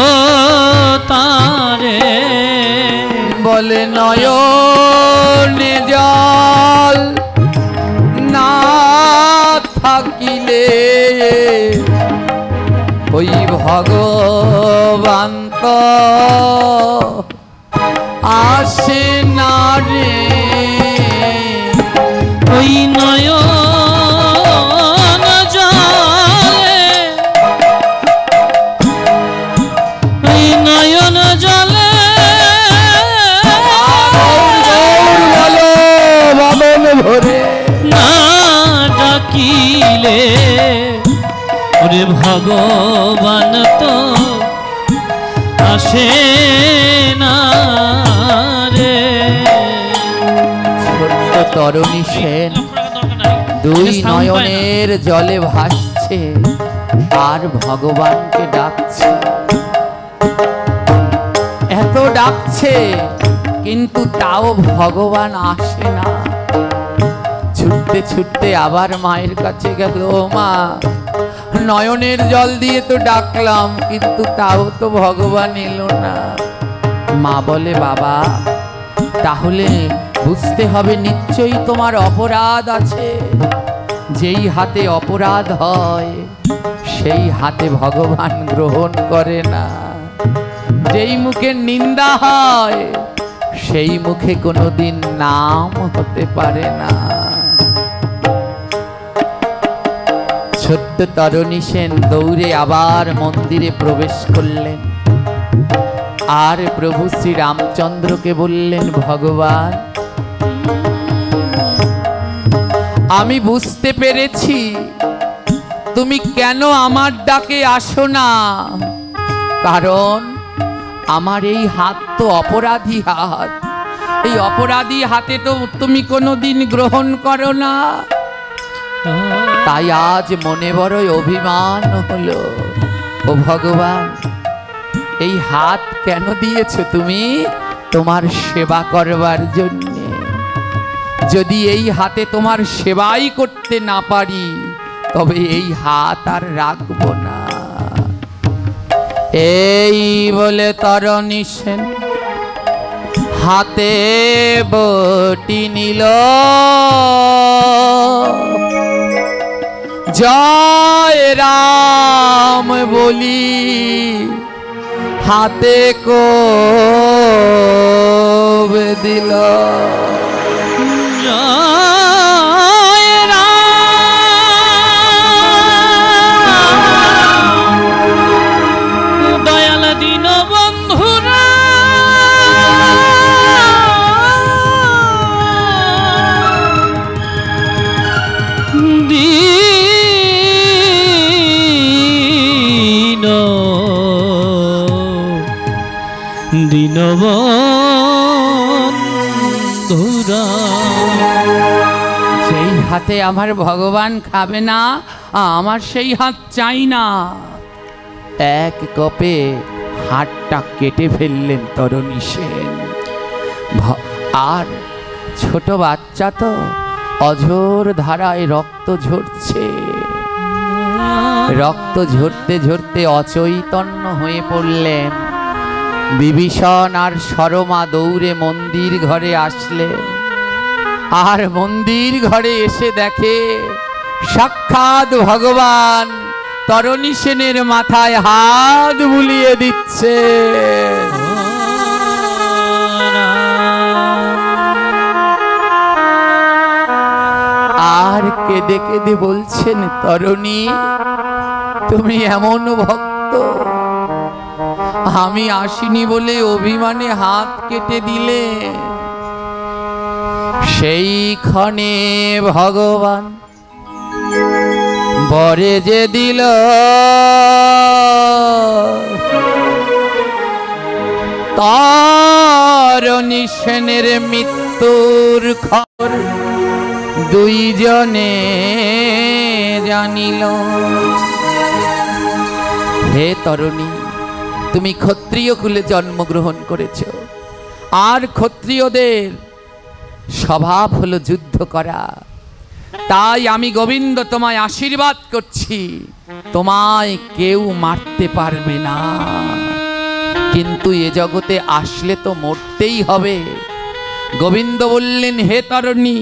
তারে। বলে নয়নে জল না থাকিলে ওই ভগবান তো আসে না রে। ওই নয়ন জলে, ওই নয়ন জলে ভরে না ডাকিলে ওরে ভগবান তো আসে না রে। ছোট্ট তরুণী সেন দুই নয়নের জলে ভাসছে আর ভগবানকে ডাকছে, এত ডাকছে কিন্তু তাও ভগবান আসে না। ছুটতে ছুটতে আবার মায়ের কাছে গেল, ও মা, নয়নের জল দিয়ে তো ডাকলাম কিন্তু তাও তো ভগবান এলো না। মা বলে, বাবা, তাহলে বুঝতে হবে নিশ্চয়ই তোমার অপরাধ আছে। যেই হাতে অপরাধ হয় সেই হাতে ভগবান গ্রহণ করে না। যেই মুখে নিন্দা হয় সেই মুখে কোনোদিন নাম হতে পারে না। ছোট্ট তরুণী সেন দৌড়ে আবার মন্দিরে প্রবেশ করলেন আর প্রভু শ্রী রামচন্দ্রকে বললেন, ভগবান, আমি বুঝতে পেরেছি তুমি কেন আমার ডাকে আসো না, কারণ আমার এই হাত তো অপরাধী হাত। এই অপরাধী হাতে তো তুমি কোনোদিন গ্রহণ করো না, তাই আজ মনে বড়ই অভিমান হলো। ও ভগবান, এই হাত কেন দিয়েছো তুমি? তোমার সেবা করবার জন্য। যদি এই হাতে তোমার সেবাই করতে না পারি তবে এই হাত আর রাখবো না। এই বলে তরুণী সেন হাতে বটি নিল, জয় রাম বলি হাতে কোব দিল। জয় রাম দয়াল দীন বন্ধুরা দীনবন্ধুরা। সেই হাতে আমার ভগবান খাবে না, আমার সেই হাত চাই না। এক কোপে হাতটা কেটে ফেললেন তরুণী সেন। আর ছোট বাচ্চা তো, অঝোর ধারায় রক্ত ঝরছে। রক্ত ঝরতে ঝরতে অচৈতন্য হয়ে পড়লেন। বিভীষণ আর সরমা দৌড়ে মন্দির ঘরে আসলেন, আর মন্দির ঘরে এসে দেখে সাক্ষাৎ ভগবান তরুণী সেনের মাথায় হাত বুলিয়ে দিচ্ছে। আর কেঁদে কেঁদে বলছেন, তরুণী, তুমি এমন ভক্ত, আমি আসিনি বলে অভিমানে হাত কেটে দিলে। সেই ক্ষণে ভগবান বরে যে দিল তরুণী সেনের মৃত্যুর খবর দুইজনে জানিল। হে তরুণী, তুমি ক্ষত্রিয় কুলে জন্মগ্রহণ করেছ, আর ক্ষত্রিয়দের স্বভাব হলো যুদ্ধ করা। তাই আমি গোবিন্দ তোমায় আশীর্বাদ করছি, তোমায় কেউ মারতে পারবে না। কিন্তু এ জগতে আসলে তো মরতেই হবে। গোবিন্দ বললেন, হে তরুণী,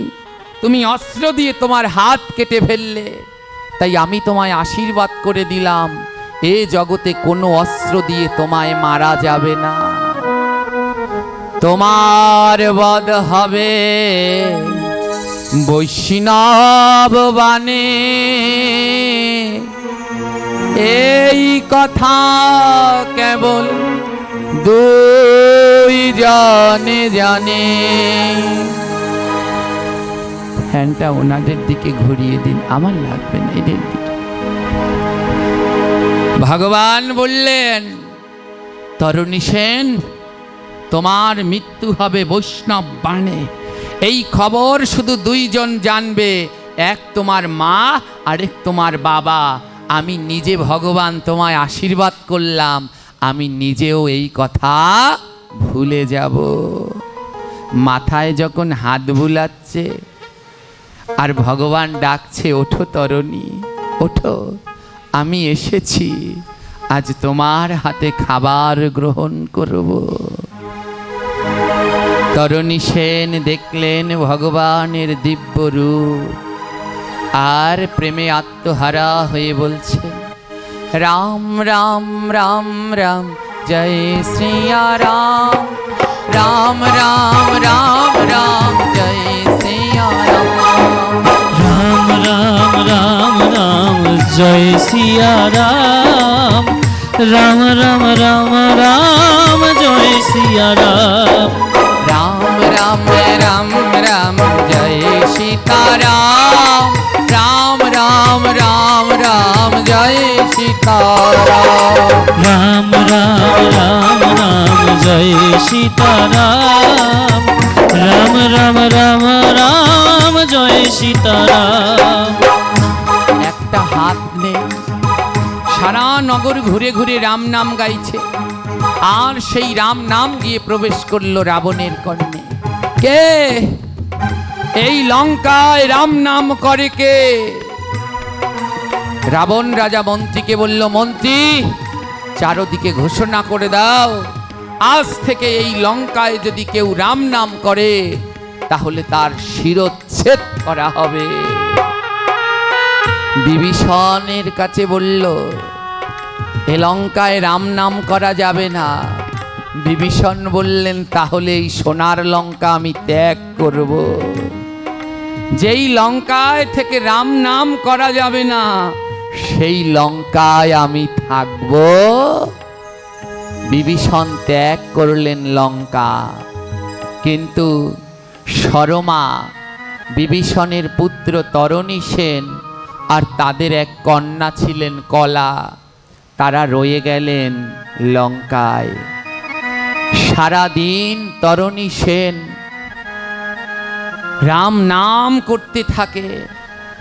তুমি অস্ত্র দিয়ে তোমার হাত কেটে ফেললে, তাই আমি তোমায় আশীর্বাদ করে দিলাম, এ জগতে কোনো অস্ত্র দিয়ে তোমায় মারা যাবে না। তোমার বধ হবে বৈষ্ণব বানে। এই কথা কেবল দুই জনে জানে। ফ্যানটা ওনাদের দিকে ঘুরিয়ে দিন, আমার লাগবে না, এদের দিকে। ভগবান বললেন, তরুণী সেন, তোমার মৃত্যু হবে বৈষ্ণব বাণে। এই খবর শুধু দুইজন জানবে, এক তোমার মা আর এক তোমার বাবা। আমি নিজে ভগবান তোমায় আশীর্বাদ করলাম, আমি নিজেও এই কথা ভুলে যাব। মাথায় যখন হাত বুলাচ্ছে আর ভগবান ডাকছে, ওঠো তরুণী ওঠো, আমি এসেছি, আজ তোমার হাতে খাবার গ্রহণ করব। তরুণী সেন দেখলেন ভগবানের দিব্য রূপ আর প্রেমে আত্মহারা হয়ে বলছেন, রাম রাম রাম রাম জয় শ্রীয়া রাম, রাম রাম রাম রাম জয় শ্রীয়া রাম, রাম রাম রাম রাম জয় সিয়া রাম, রাম রাম রাম রাম জয় সিয়া রাম, রাম রাম রাম রাম জয় সীতারাম, রাম রাম রাম রাম জয় সীতারাম, রাম রাম রাম রাম জয় সীতারাম, রাম রাম রাম রাম জয় সীতারাম। একটা হাত নেই, সারা নগর ঘুরে ঘুরে রাম নাম গাইছে, আর সেই রাম নাম গিয়ে প্রবেশ করলো রাবণের কর্ণে। কে এই লঙ্কায় রাম নাম করে কে? রাবণ রাজা মন্ত্রীকে বলল, মন্ত্রী, চারদিকে ঘোষণা করে দাও, আজ থেকে এই লঙ্কায় যদি কেউ রাম নাম করে তাহলে তার শিরচ্ছেদ করা হবে। বিভীষণের কাছে বলল, এ লঙ্কায় রাম নাম করা যাবে না। বিভীষণ বললেন, তাহলে এই সোনার লঙ্কা আমি ত্যাগ করব। যেই লঙ্কায় থেকে রাম নাম করা যাবে না সেই লঙ্কায় আমি থাকব। বিভীষণ ত্যাগ করলেন লঙ্কা। কিন্তু সরমা, বিভীষণের পুত্র তরণী সেন আর তাদের এক কন্যা ছিলেন কলা, তারা রয়ে গেলেন লঙ্কায়। সারাদিন তরণী সেন রাম নাম করতে থাকে।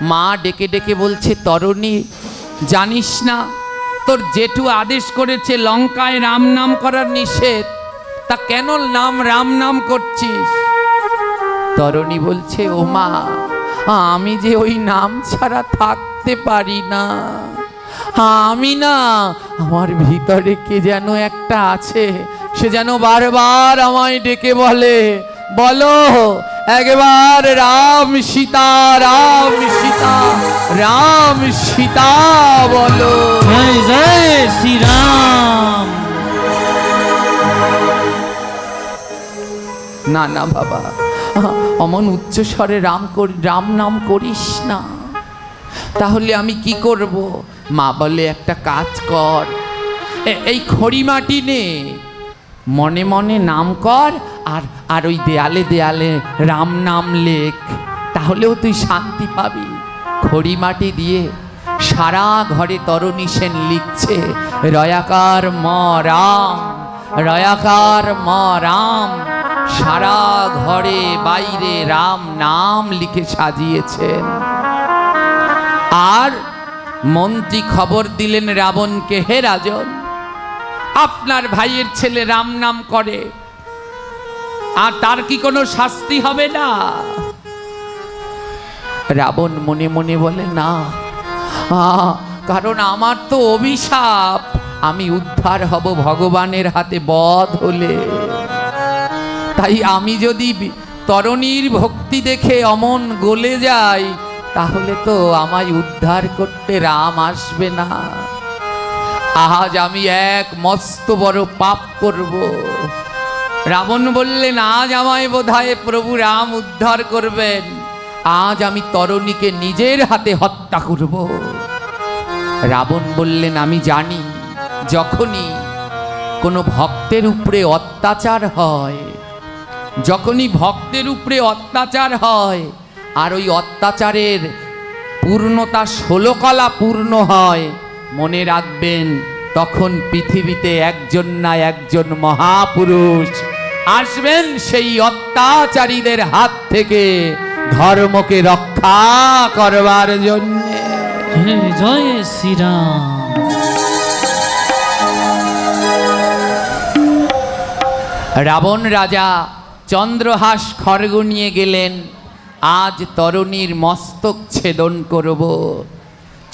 মা ডেকে ডেকে বলছে, তরণী, জানিস না তোর জেঠু আদেশ করেছে লঙ্কায় রাম নাম করার নিষেধ, তা কেন রাম নাম করছিস? তরণী বলছে, ও মা, আমি যে ওই নাম ছাড়া থাকতে পারি না। আমি না, আমার ভিতরে কে যেন একটা আছে, সে যেন বারবার আমায় ডেকে বলে, বলো একবার রাম সীতা, রাম সীতা, রাম সীতা বলো। জয় জয় শ্রীরাম। না না বাবা, অমন উচ্চ স্বরে রাম নাম করিস না। তাহলে আমি কি করব? মা বলে, একটা কাজ কর, এই খড়ি মাটি নে, মনে মনে নাম কর, আর ওই দেয়ালে দেয়ালে রাম নাম লেখ, তাহলেও তুই শান্তি পাবি। খড়ি মাটি দিয়ে সারা ঘরে তরণী সেন লিখছে, রয়াকার ম রাম, রয়াকার ম রাম। সারা ঘরে বাইরে রাম নাম লিখে সাজিয়েছেন। আর মন্ত্রী খবর দিলেন রাবণকে, হে রাজন, আপনার ভাইয়ের ছেলে রাম নাম করে, আর তার কি কোনো শাস্তি হবে না? রাবণ মনে মনে বলে, না, কারণ আমার তো অভিশাপ, আমি উদ্ধার হব ভগবানের হাতে বধ হলে। তাই আমি যদি তরণীর ভক্তি দেখে অমন গলে যাই, তাহলে তো আমায় উদ্ধার করতে রাম আসবে না। আজ আমি এক মস্ত বড় পাপ করব। রাবণ বললেন, আজ আমায় বোধহয় প্রভু রাম উদ্ধার করবেন, আজ আমি তরণীকে নিজের হাতে হত্যা করব। রাবণ বললেন, আমি জানি, যখনই কোনো ভক্তের উপরে অত্যাচার হয়, যখনই ভক্তের উপরে অত্যাচার হয় আর ওই অত্যাচারের পূর্ণতা 16 কলা পূর্ণ হয়, মনে রাখবেন তখন পৃথিবীতে একজন না একজন মহাপুরুষ আসবেন সেই অত্যাচারীদের হাত থেকে ধর্মকে রক্ষা করবার জন্য। জয় শ্রীরাম। রাবণ রাজা চন্দ্রহাস খড়গ নিয়ে গেলেন, আজ তরুণীর মস্তক ছেদন করব।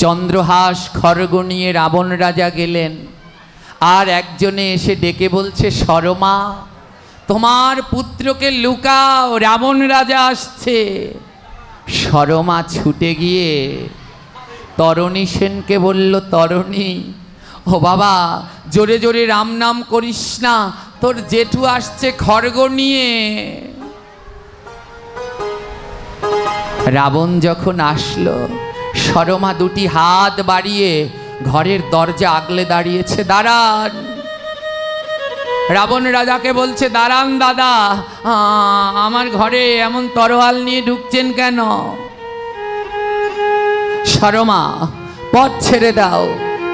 চন্দ্রহাস খড়গ নিয়ে রাবণ রাজা গেলেন, আর একজনে এসে ডেকে বলছে, সরমা তোমার পুত্রকে লুকাও, রাবণ রাজা আসছে। সরমা ছুটে গিয়ে তরণী সেনকে বলল, তরণী ও বাবা জোরে জোরে রাম নাম করিস না, তোর জেঠু আসছে খড়গ নিয়ে। রাবণ যখন আসলো, সরমা দুটি হাত বাড়িয়ে ঘরের দরজা আগলে দাঁড়িয়েছে। দাঁড়ান। রাবণ রাজাকে বলছে, দাঁড়ান দাদা, আমার ঘরে এমন তরোয়াল নিয়ে ঢুকছেন কেন? সরমা পথ ছেড়ে দাও,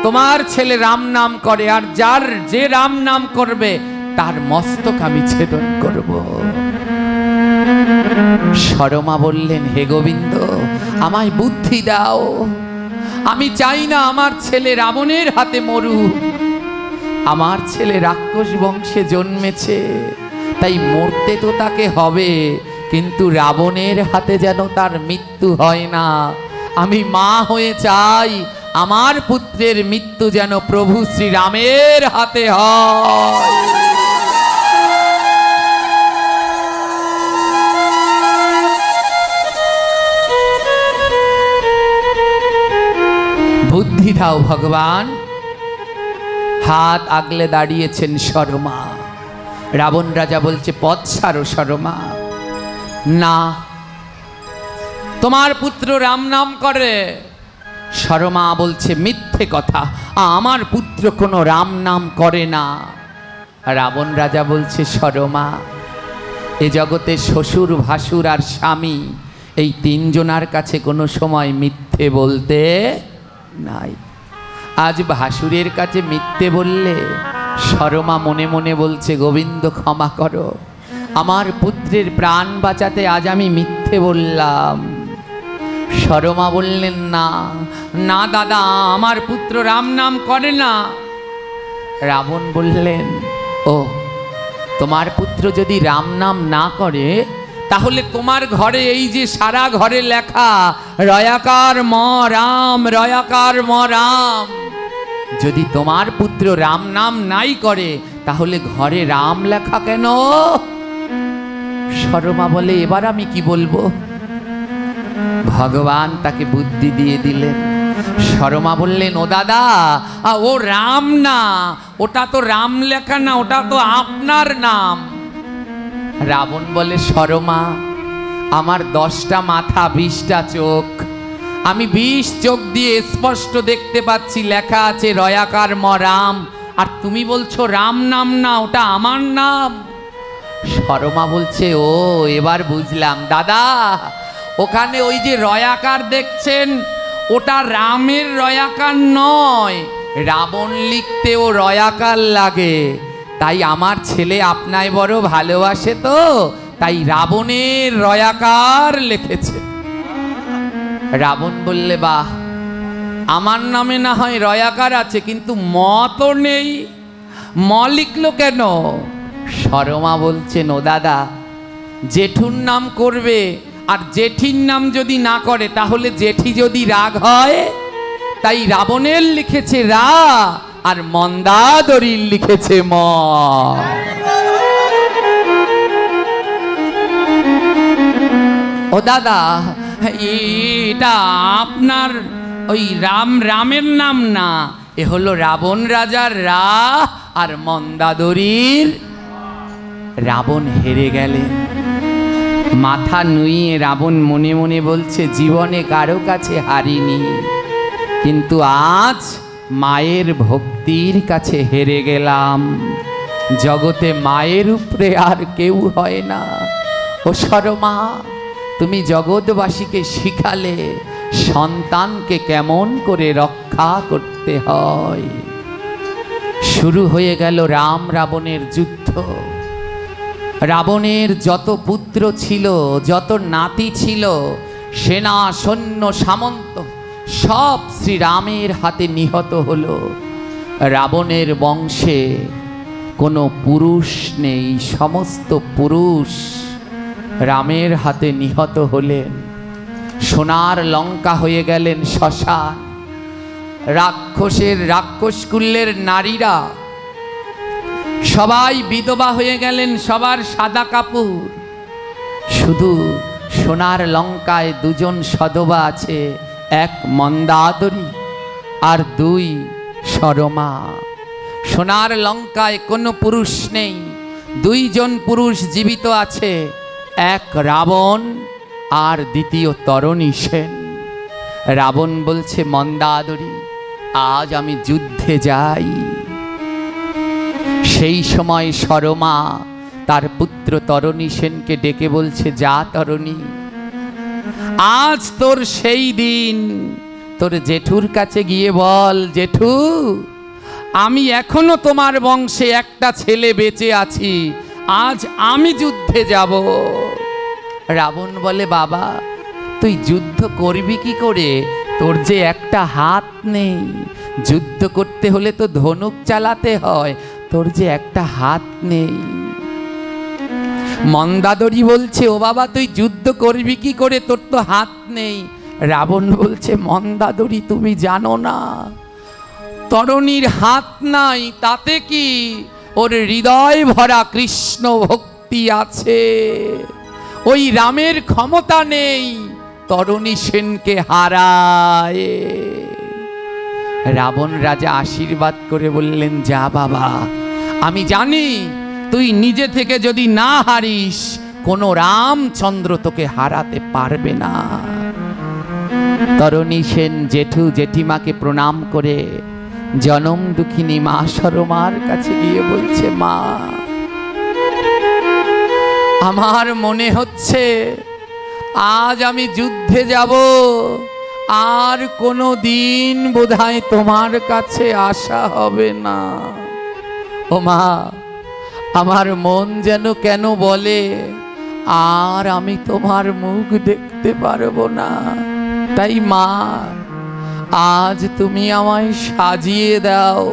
তোমার ছেলে রাম নাম করে, আর যার যে রাম নাম করবে তার মস্তক আমি ছেদন করব। সরমা বললেন, হে গোবিন্দ আমায় বুদ্ধি দাও, আমি চাই না আমার ছেলে রাবণের হাতে মরুক। আমার ছেলে রাক্ষস বংশে জন্মেছে, তাই মরতে তো তাকে হবে, কিন্তু রাবণের হাতে যেন তার মৃত্যু হয় না। আমি মা হয়ে চাই আমার পুত্রের মৃত্যু যেন প্রভু শ্রীরামের হাতে হয়। বুদ্ধি দাও ভগবান। হাত আগলে দাঁড়িয়েছেন সরমা। রাবণ রাজা বলছে, পথ ছাড়ো সরমা। না, তোমার পুত্র রাম নাম করে। সরমা বলছে, মিথ্যে কথা, আমার পুত্র কোনো রাম নাম করে না। রাবণ রাজা বলছে, সরমা এ জগতে শ্বশুর ভাসুর আর স্বামী এই তিনজনার কাছে কোনো সময় মিথ্যে বলতে নাই। আজ ভাসুরের কাছে মিথ্যে বললে সরমা মনে মনে বলছে, গোবিন্দ ক্ষমা করো, আমার পুত্রের প্রাণ বাঁচাতে আজ আমি মিথ্যে বললাম। সরমা বললেন, না না দাদা, আমার পুত্র রাম নাম করে না। রাবণ বললেন, ও তোমার পুত্র যদি রাম নাম না করে, তাহলে তোমার ঘরে এই যে সারা ঘরে লেখা রয়াকার ম রাম, রয়াকার ম রাম, যদি তোমার পুত্র রাম নাম নাই করে তাহলে ঘরে রাম লেখা কেন? সরমা বলে, এবার আমি কি বলবো? ভগবান তাকে বুদ্ধি দিয়ে দিলেন। সরমা বললেন, ও দাদা, ও রাম না, ওটা তো রাম লেখা না, ওটা তো আপনার নাম। রাবণ বলে, সরমা আমার 10টা মাথা 20টা চোখ, আমি 20 চোখ দিয়ে স্পষ্ট দেখতে পাচ্ছি লেখা আছে রয়াকার ম রাম, আর তুমি বলছো রাম নাম না, ওটা আমার নাম। সরমা বলছে, ও এবার বুঝলাম দাদা, ওখানে ওই যে রয়াকার দেখছেন ওটা রামের রয়াকার নয়, রাবণ লিখতেও রয়াকার লাগে, তাই আমার ছেলে আপনায় বড় ভালোবাসে, তো তাই রাবণের রয়াকার লিখেছে। রাবণ বললে, বাহ, আমার নামে না হয় রয়াকার আছে, কিন্তু ম তো নেই, ম লিখলো কেন? সরমা বলছেন, ও দাদা, জেঠুর নাম করবে আর জেঠির নাম যদি না করে তাহলে জেঠি যদি রাগ হয়, তাই রাবণের লিখেছে রা আর মন্দাদরীর লিখেছে ম। ও দাদা, এটা আপনার ওই রাম রামের নাম না, এ হলো রাবণ রাজার রা আর মন্দাদরীর। রাবণ হেরে গেলেন। মাথা নুইয়ে রাবণ মনে মনে বলছে, জীবনে কারো কাছে হারিনি, কিন্তু আজ মায়ের ভক্তির কাছে হেরে গেলাম। জগতে মায়ের উপরে আর কেউ হয় না। ও সরমা, তুমি জগৎবাসীকে শিখালে সন্তানকে কেমন করে রক্ষা করতে যেতে হয়। শুরু হয়ে গেল রাম রাবণের যুদ্ধ। রাবণের যত পুত্র ছিল, যত নাতি ছিল, সেনা সৈন্য সামন্ত সব শ্রীরামের হাতে নিহত হলো। রাবণের বংশে কোনো পুরুষ নেই, সমস্ত পুরুষ রামের হাতে নিহত হলেন। সোনার লঙ্কা হয়ে গেলেন শ্মশান। রাক্ষসকুলের নারীরা সবাই বিধবা হয়ে গেলেন, সবার সাদা কাপড়। শুধু সোনার লঙ্কায় দুজন সধবা আছে, এক মন্দাদরী আর দুই সরমা। সোনার লঙ্কায় কোনো পুরুষ নেই, দুইজন পুরুষ জীবিত আছে, এক রাবণ আর দ্বিতীয় তরণী সেন। রাবণ বলছে, মন্দাদরী আজ আমি যুদ্ধে যাই। সেই সময় সরমা তার পুত্র তরণী সেনকে ডেকে বলছে, যা তরণী, আজ তোর সেই দিন, তোর জেঠুর কাছে গিয়ে বল, জেঠু আমি এখনো তোমার বংশে একটা ছেলে বেঁচে আছি, আজ আমি যুদ্ধে যাব। রাবণ বলে, বাবা তুই যুদ্ধ করবি কি করে, তোর যে একটা হাত নেই, যুদ্ধ করতে হলে তো ধনুক চালাতে হয়, তোর যে একটা হাত নেই। মন্দাদরী বলছে, ও বাবা তুই যুদ্ধ করবি কি করে, তোর তো হাত নেই। রাবণ বলছে, মন্দাদরী তুমি জানো না, তরণীর হাত নাই তাতে কি, ওর হৃদয় ভরা কৃষ্ণ ভক্তি আছে। ওই রামের ক্ষমতা নেই তরণী সেনকে হারায়। রাবণ রাজা আশীর্বাদ করে বললেন, যা বাবা, আমি জানি তুই নিজে থেকে যদি না হারিস, কোনো রামচন্দ্র তোকে হারাতে পারবে না। তরণী সেন জেঠু জেঠিমাকে প্রণাম করে জনম দুঃখিনী মা সরমার কাছে গিয়ে বলছে, মা আমার মনে হচ্ছে আজ আমি যুদ্ধে যাব, আর কোনো দিন বোধহয় তোমার কাছে আসা হবে না। ও মা, আমার মন যেন কেন বলে আর আমি তোমার মুখ দেখতে পারবো না। তাই মা, আজ তুমি আমায় সাজিয়ে দাও।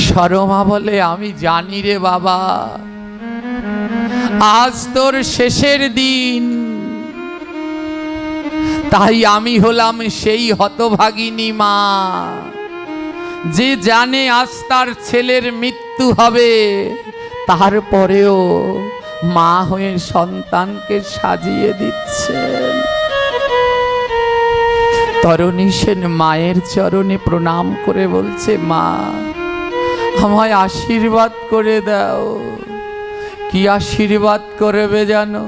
সরমা বলে, আমি জানি রে বাবা, আজ তোর শেষের দিন, তাই আমি হলাম সেই হতভাগিনী মা যে জানে আজ তার ছেলের মৃত্যু হবে, তারপরেও মা হয়ে সন্তানকে সাজিয়ে দিচ্ছেন। তরণী সেন মায়ের চরণে প্রণাম করে বলছে, মা আমায় আশীর্বাদ করে দাও। কি আশীর্বাদ করবে জানো?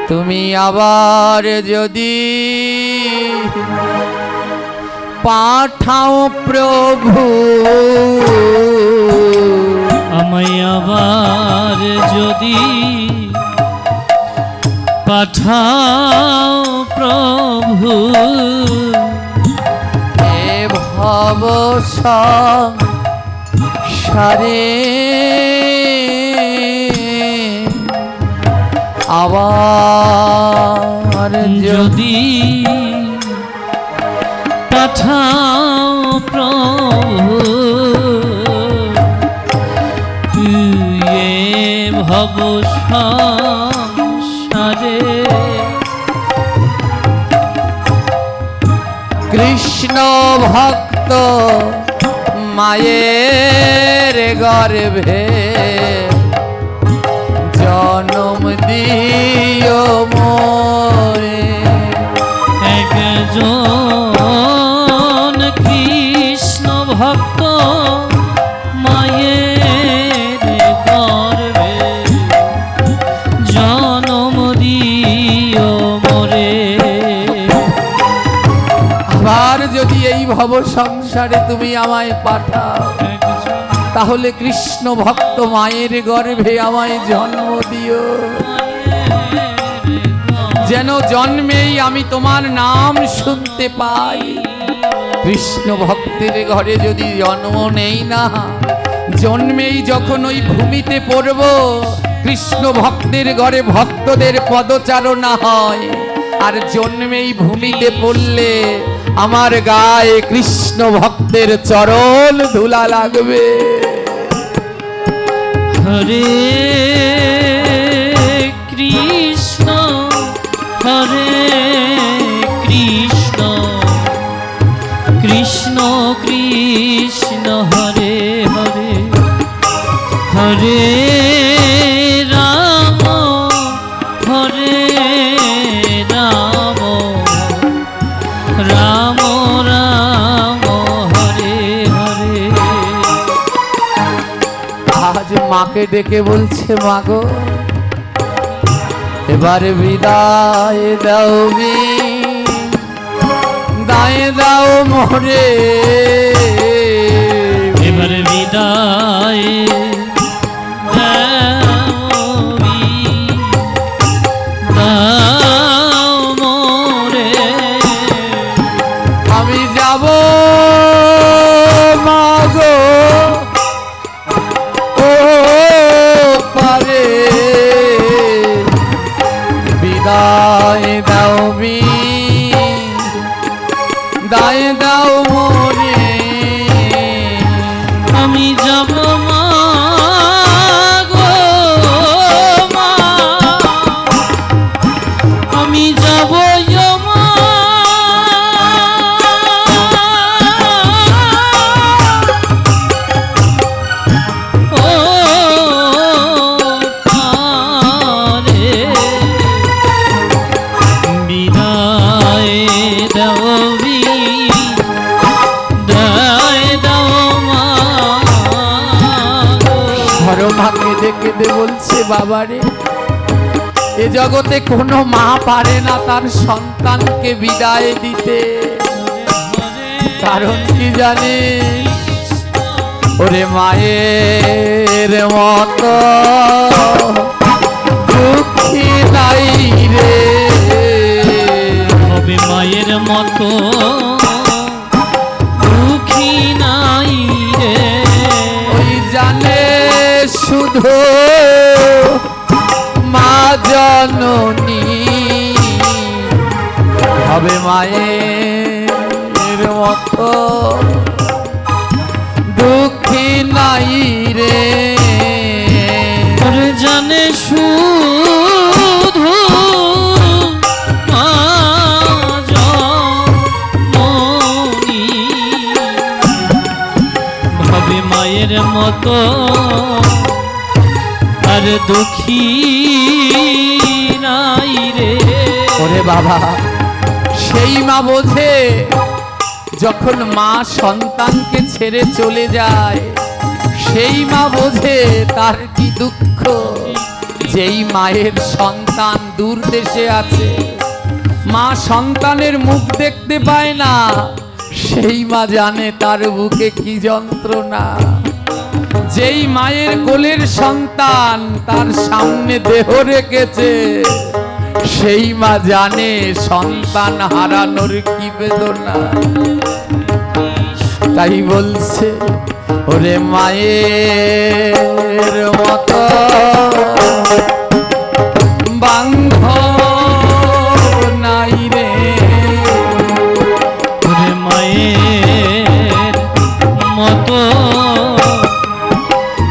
তুমি আবার যদি পাঠাও প্রভু, আমায় আবার যদি পাঠাও প্রভু, এ ভব সংসারে আবার যদি পাঠাও প্রভু, এ ভব সংসারে কৃষ্ণ ভক্ত মায়ের গর্ভে জনম দিও মোরে। একজন কৃষ্ণ ভক্ত মায়ের গর্ভে জনম দিও মোরে। আবার যদি এই ভব সংসারে তুমি আমায় পাঠাও, তাহলে কৃষ্ণ ভক্ত মায়ের গর্ভে আমায় জন্ম দিও, যেন জন্মেই আমি তোমার নাম শুনতে পাই। কৃষ্ণ ভক্তের ঘরে যদি জন্ম নেই না, জন্মেই যখন ওই ভূমিতে পড়ব, কৃষ্ণ ভক্তের ঘরে ভক্তদের পদচারণা হয়, আর জন্মেই ভূমিতে পড়লে আমার গায়ে কৃষ্ণ ভক্তের চরণ ধুলা লাগবে। হরে কৃষ্ণ হরে কৃষ্ণ কৃষ্ণ কৃষ্ণ হরে হরে হরে রাম হরে রাম রাম রাম হরে হরে। আজ মাকে ডেকে বলছে, মাগো এবার বিদায় দাও, বিদায় দাও মোরে, এবার বিদায় দাও মোরে, আমি যাব মাগো ও পারে, বিদায় দাও, বিদায় দাও মোরে, আমি যাব মা গো মা, আমি যাব মা, ও পারে, বিদায় দাও বিদায় দাও মা গো। ধরো মাকে ডেকে দে বলছে, বাবারে এ জগতে কোনো মা পারে না তার সন্তানকে বিদায় দিতে, কারণ কি জানিস? ওরে মায়ের মতো দুঃখী নাই রে, হবে মায়ের মতো দুঃখী নাই রে, ওই জানে শুধু মা জননী, হবে মায়ের মতো দুঃখী নাই রে, ওরে জানে শুধু মা জননী, ভাবে মায়ের মতো আর দুঃখী নাই রে। ওরে বাবা, সেই মা বোঝে যখন মা সন্তানকে ছেড়ে চলে যায়, সেই মা বোঝে তার কি দুঃখ। যেই মায়ের সন্তান দূর দেশে আছে, মা সন্তানের মুখ দেখতে পায় না, সেই মা জানে তার বুকে কি যন্ত্রণা। যেই মায়ের কোলের সন্তান তার সামনে দেহ রেখেছে, সেই মা জানে সন্তান হারানোর কি বেদনা। তাই বলছে, ওরে মায়ের মতো বান্ধব নাই রে, ওরে মায়ের মতো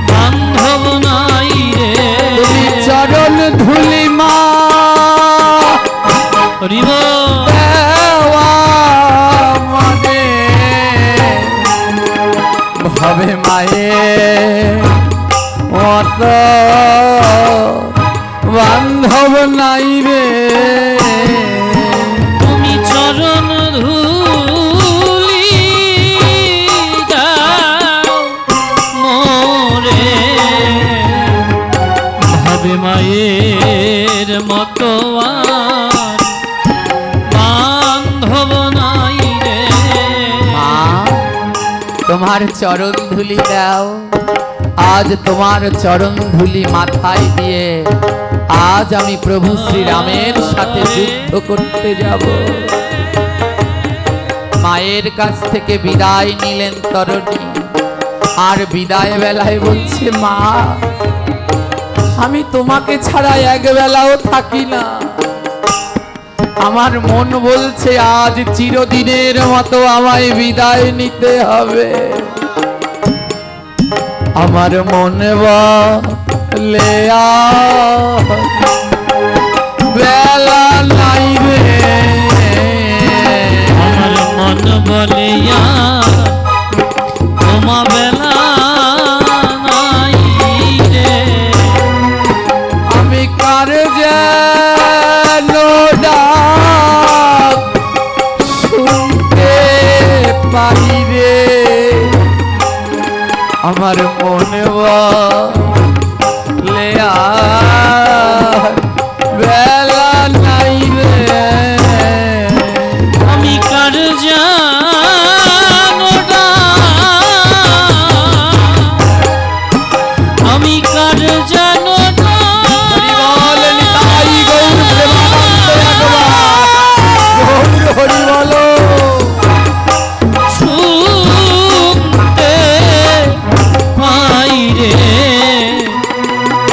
বান্ধব নাই রে, তুমি চরণ ধুলি মা হরিব দেওয়া মানে, ভাবে মায়ের মতো বান্ধব নাই রে, তুমি চরণ ধুলি দাও মোরে, ভাবে মায়ের মতো আর বান্ধব নাই রে। মা তোমার চরণ ধুলি দাও, আজ তোমার চরণ ধুলি মাথায় দিয়ে আজ আমি প্রভু শ্রীরামের সাথে যুদ্ধ করতে যাব। মায়ের কাছ থেকে বিদায় নিলেন তরুণী। আর বিদায় বেলায় বলছে, মা আমি তোমাকে ছাড়া এক বেলাও থাকি না। আমার মন বলছে আজ চিরদিনের মতো আমায় বিদায় নিতে হবে। আমার মনে বলে বেলা নাই রে, আমার মন বলে তোমা বেলা নাই রে। আমি কার যেন ডাক শুনতে পাই রে, আমার মনে বলে বেলা নাই রে। আমি কার জানো আমি কার জানো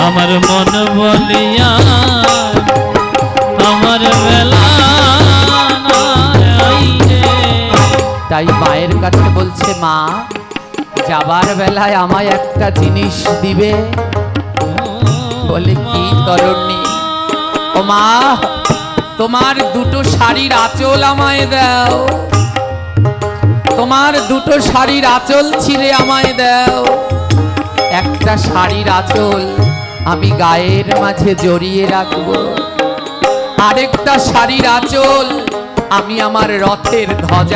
আমার মন বলিয়া আমার বেলা নাই রে। তাই মায়ের কাছে বলছে, মা যাবার বেলায় আমায় একটা জিনিস দিবে। বলে কি তরুণী? ও মা তোমার দুটো শাড়ির আঁচল আমায় দাও, তোমার দুটো শাড়ির আঁচল ছিঁড়ে আমায় দাও। একটা শাড়ির আঁচল আমি গায়ের মাঝে জড়িয়ে রাখবো, আরেকটা শাড়ির আঁচল আমি আমার রথের ধ্বজা